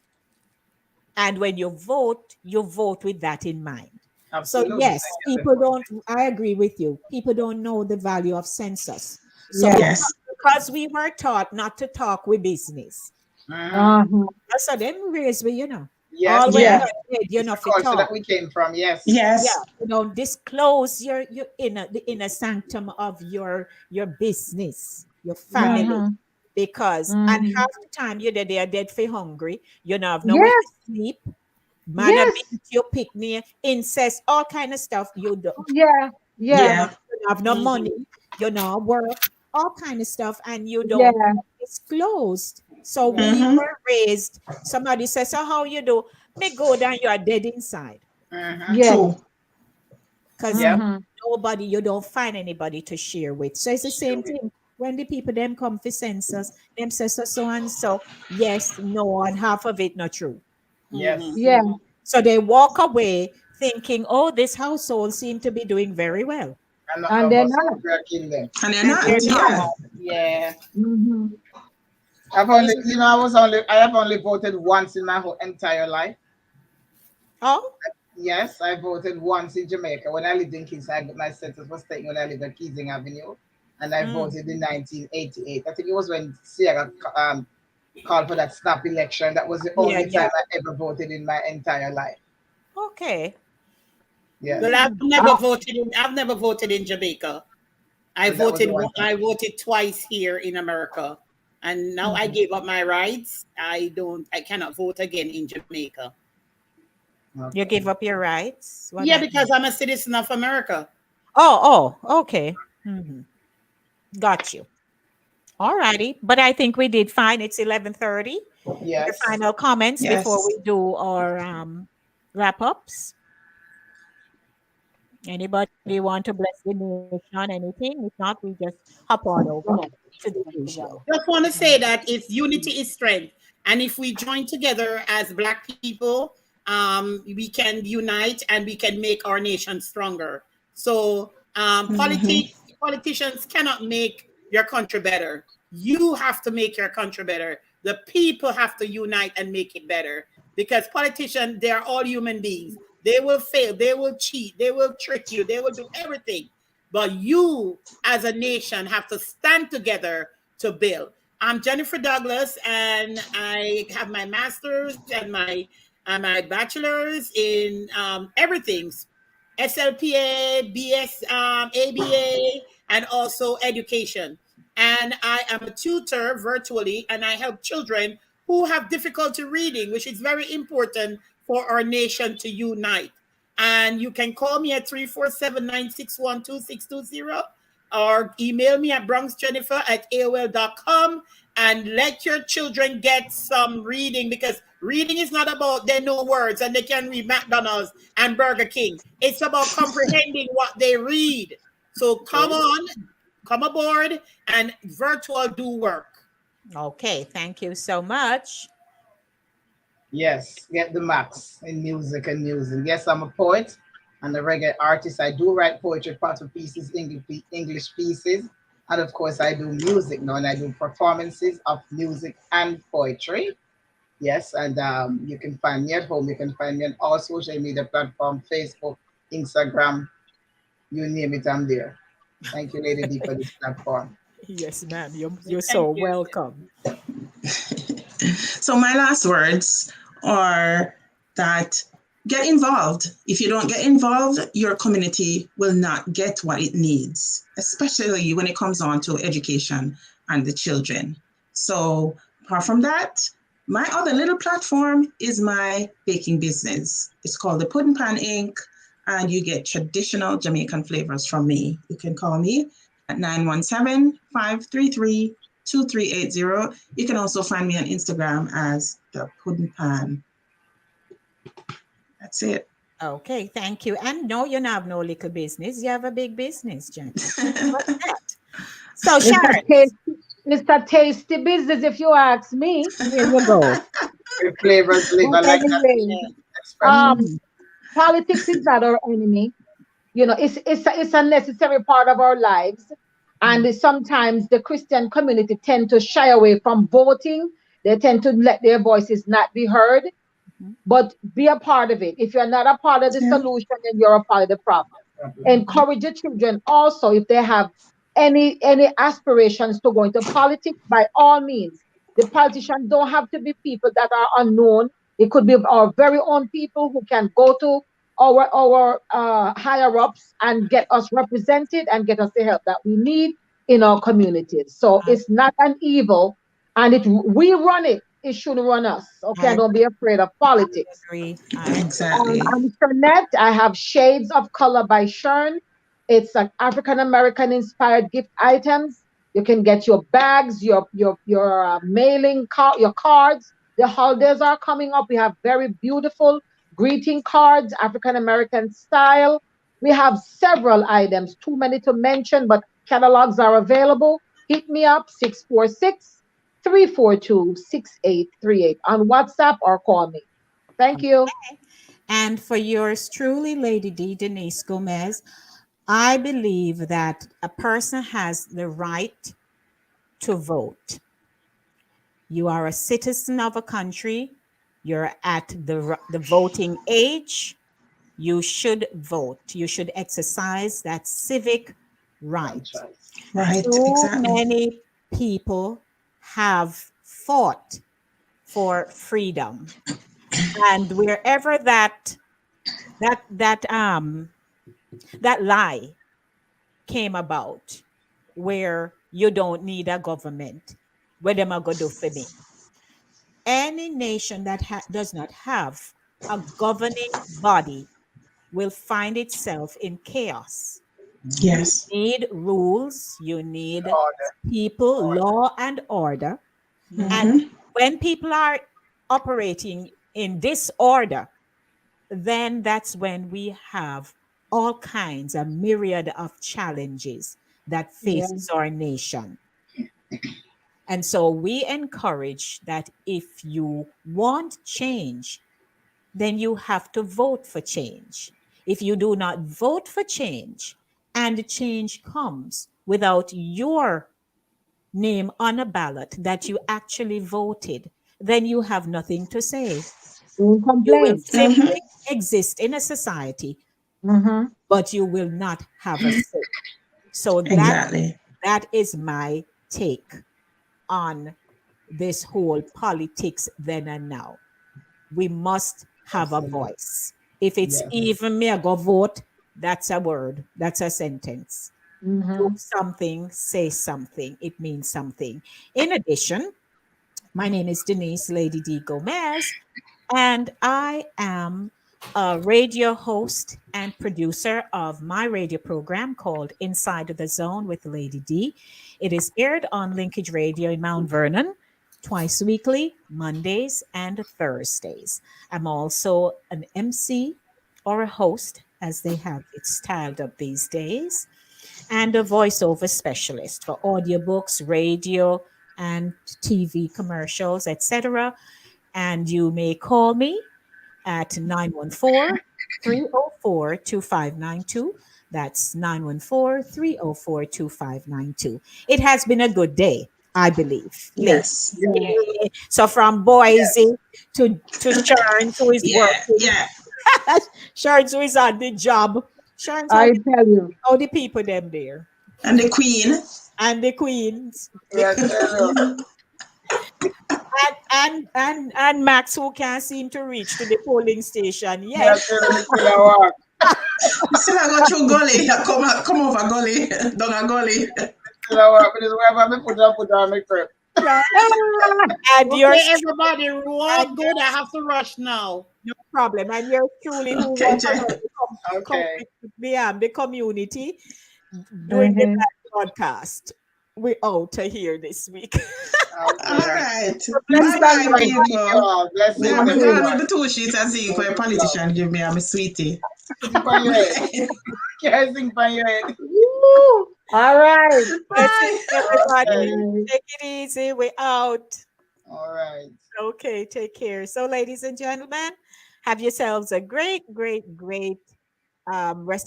And when you vote with that in mind. Absolutely. So yes, people don't, I agree with you. People don't know the value of census. So because we were taught not to talk with business. So them raised we, Yes, all yes. Culture that we came from, yes. Yes. Yeah, disclose your the inner sanctum of your business, your family. Because and half the time they are dead for hungry. You don't have nowhere to sleep. Man, you pick me, incest, all kind of stuff. You don't. You don't have no money. You know, work, all kind of stuff, and you don't disclose. So we were raised. Somebody says, "So how you do?" Me go down. You are dead inside. True. Because nobody, you don't find anybody to share with. So it's the same thing. When the people them come for census, them say so and so, yes, no, and half of it not true. Yes. Yeah. So they walk away thinking, oh, this household seems to be doing very well. And they're not. And they're not. Yeah. I have only voted once in my whole entire life. Oh? Yes, I voted once in Jamaica. When I lived in Kingston, my census was taken when I lived at Keysing Avenue. And I voted in 1988. I think it was when Sierra called for that snap election. That was the only time I ever voted in my entire life. Okay. Yeah. Well, I've never voted in Jamaica. I voted twice here in America. And now I gave up my rights. I cannot vote again in Jamaica. Okay. You gave up your rights? Because I'm a citizen of America. Oh, okay. Got you. All righty. But I think we did fine. It's 11:30. Yes. Your final comments before we do our wrap-ups. Anybody want to bless the nation? Anything? If not, we just hop on over to the usual. Just want to say that if unity is strength, and if we join together as Black people, we can unite and we can make our nation stronger. So politicians cannot make your country better. You have to make your country better. The people have to unite and make it better. Because politicians, they are all human beings. They will fail. They will cheat. They will trick you. They will do everything. But you, as a nation, have to stand together to build. I'm Jennifer Douglas, and I have my master's and my bachelor's in everything. SLPA, BS, ABA, and also education. And I am a tutor virtually, and I help children who have difficulty reading, which is very important for our nation to unite. And you can call me at 347-961-2620 or email me at bronxjennifer@aol.com and let your children get some reading, because reading is not about they know words and they can read McDonald's and Burger King. It's about comprehending what they read. So come on, come aboard, and virtual do work. Okay, thank you so much. Yes, get the max in music and music. Yes, I'm a poet and a reggae artist. I do write poetry, part of pieces, English pieces. And of course, I do music now, and I do performances of music and poetry. Yes, and you can find me at home. You can find me on all social media platforms, Facebook, Instagram, you name it, I'm there. Thank you, Lady D, for this platform. Yes, ma'am. You're so welcome. So my last words are that get involved. If you don't get involved, your community will not get what it needs, especially when it comes on to education and the children. So apart from that, my other little platform is my baking business. It's called the Pudding Pan Inc., and you get traditional Jamaican flavors from me. You can call me at 917-533-2380. You can also find me on Instagram as the Pudding Pan. That's it. Okay, thank you. And no, you don't have no little business. You have a big business, Jen. What's that? So, Sharon. Mr. Tasty Business, if you ask me. Here you go. Flavors live. I like that. Politics is not our enemy. You know, it's a necessary part of our lives. And sometimes the Christian community tend to shy away from voting. They tend to let their voices not be heard. But be a part of it. If you're not a part of the solution, then you're a part of the problem. Encourage the children also, if they have any aspirations to go into politics, by all means. The politicians don't have to be people that are unknown. It could be our very own people who can go to our higher ups and get us represented and get us the help that we need in our communities. So it's not an evil, and we run it. It shouldn't run us. Okay, don't be afraid of politics. Exactly. On Internet, I have Shades of Color by Shern. It's an African-American inspired gift items. You can get your bags, your mailing, your cards. The holidays are coming up. We have very beautiful greeting cards, African-American style. We have several items, too many to mention, but catalogs are available. Hit me up, 646-342-6838 on WhatsApp or call me. Thank you. And for yours truly, Lady D, Denise Gomez, I believe that a person has the right to vote. You are a citizen of a country. You're at the voting age. You should vote. You should exercise that civic right. Right, Too exactly. many people have fought for freedom, and wherever that lie came about, where you don't need a government, what am I going to do for me? Any nation that does not have a governing body will find itself in chaos. Yes. You need rules, you need people, law and order. And when people are operating in disorder, then that's when we have all kinds, a myriad of challenges that faces our nation. And so we encourage that if you want change, then you have to vote for change. If you do not vote for change, and change comes without your name on a ballot that you actually voted, then you have nothing to say. Don't complain. You will simply exist in a society, but you will not have a say. So that is my take on this whole politics then and now. We must have a voice. If it's even me, I go vote, that's a word, that's a sentence. Do something, say something, it means something. In addition, My name is Denise Lady D. Gomez, and I am a radio host and producer of my radio program called Inside the Zone with Lady D. It is aired on Linkage Radio in Mount Vernon twice weekly, Mondays and Thursdays. I'm also an MC or a host, as they have it styled up these days, and a voiceover specialist for audiobooks, radio, and TV commercials, etc. And you may call me at 914-304-2592. That's 914-304-2592. It has been a good day, I believe. Yes. Yeah. So from Boise to Sharon, who is working. Yeah. Sharon, who is on the job. Sharon, I tell you. all the people them there. And the Queen. And the Queens. Yes, and Max, who can't seem to reach to the polling station. Yes. Yes. Still I go through gully. Come over gully. Down a gully. And okay, everybody, roll good. I have to rush now. No problem. And you're truly who wants to come with the community doing the broadcast. We're out to here this week. All right. Blessings. Blessings. 2 sheets as if a politician give me a sweetie. All right. Everybody, take it easy. We're out. All right. Okay, take care. So, ladies and gentlemen, have yourselves a great rest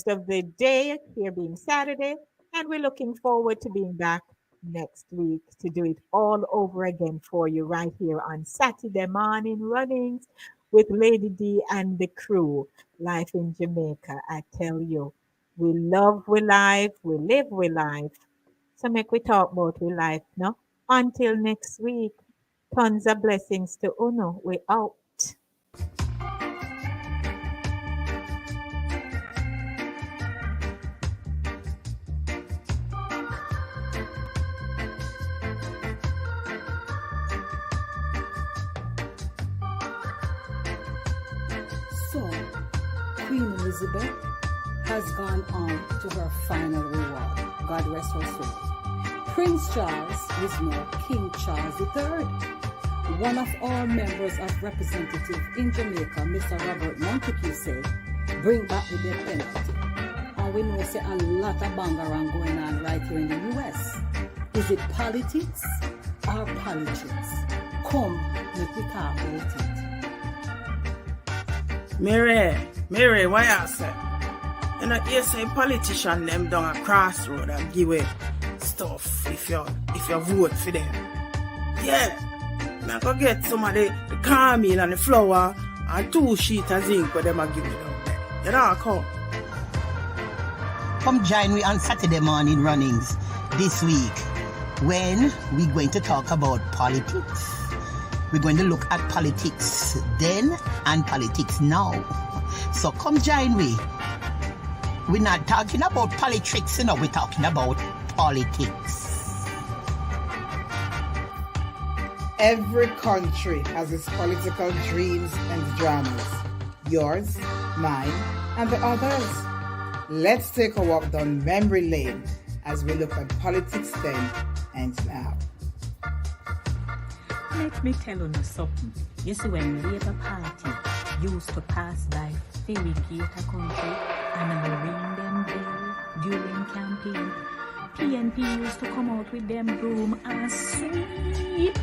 of the day, here being Saturday. And we're looking forward to being back next week to do it all over again for you right here on Satideh Mawnin Runnings with Lady D and the crew. Life in Jamaica, I tell you. We love we life, we live we life. So make we talk about we life, no? Until next week, tons of blessings to Uno. We out. So, Queen Elizabeth has gone on to her final reward. God rest her soul. Prince Charles is now King Charles III. One of our members of representative in Jamaica, Mr. Robert Montague, said, bring back the death penalty. And we know say a lot of bangarang going on right here in the US. Is it politics or politics? Come, let me talk about it. Mary, why I say? You know, you say politician them down a crossroad and give away stuff if you vote for them. Yeah. I go get some of the caramel and the flour and 2 sheets of zinc where them a give me down there. You know, Come join me on Satideh Mawnin Runnings this week when we're going to talk about politics. We're going to look at politics then and politics now. So come join me. We're not talking about politricks, you know, we're talking about politics. Every country has its political dreams and dramas. Yours, mine, and the others. Let's take a walk down memory lane as we look at politics then and now. Let me tell you something. You see, when Labour Party used to pass by Filigator country and ring them bell during campaign, PNP used to come out with them broom and sweep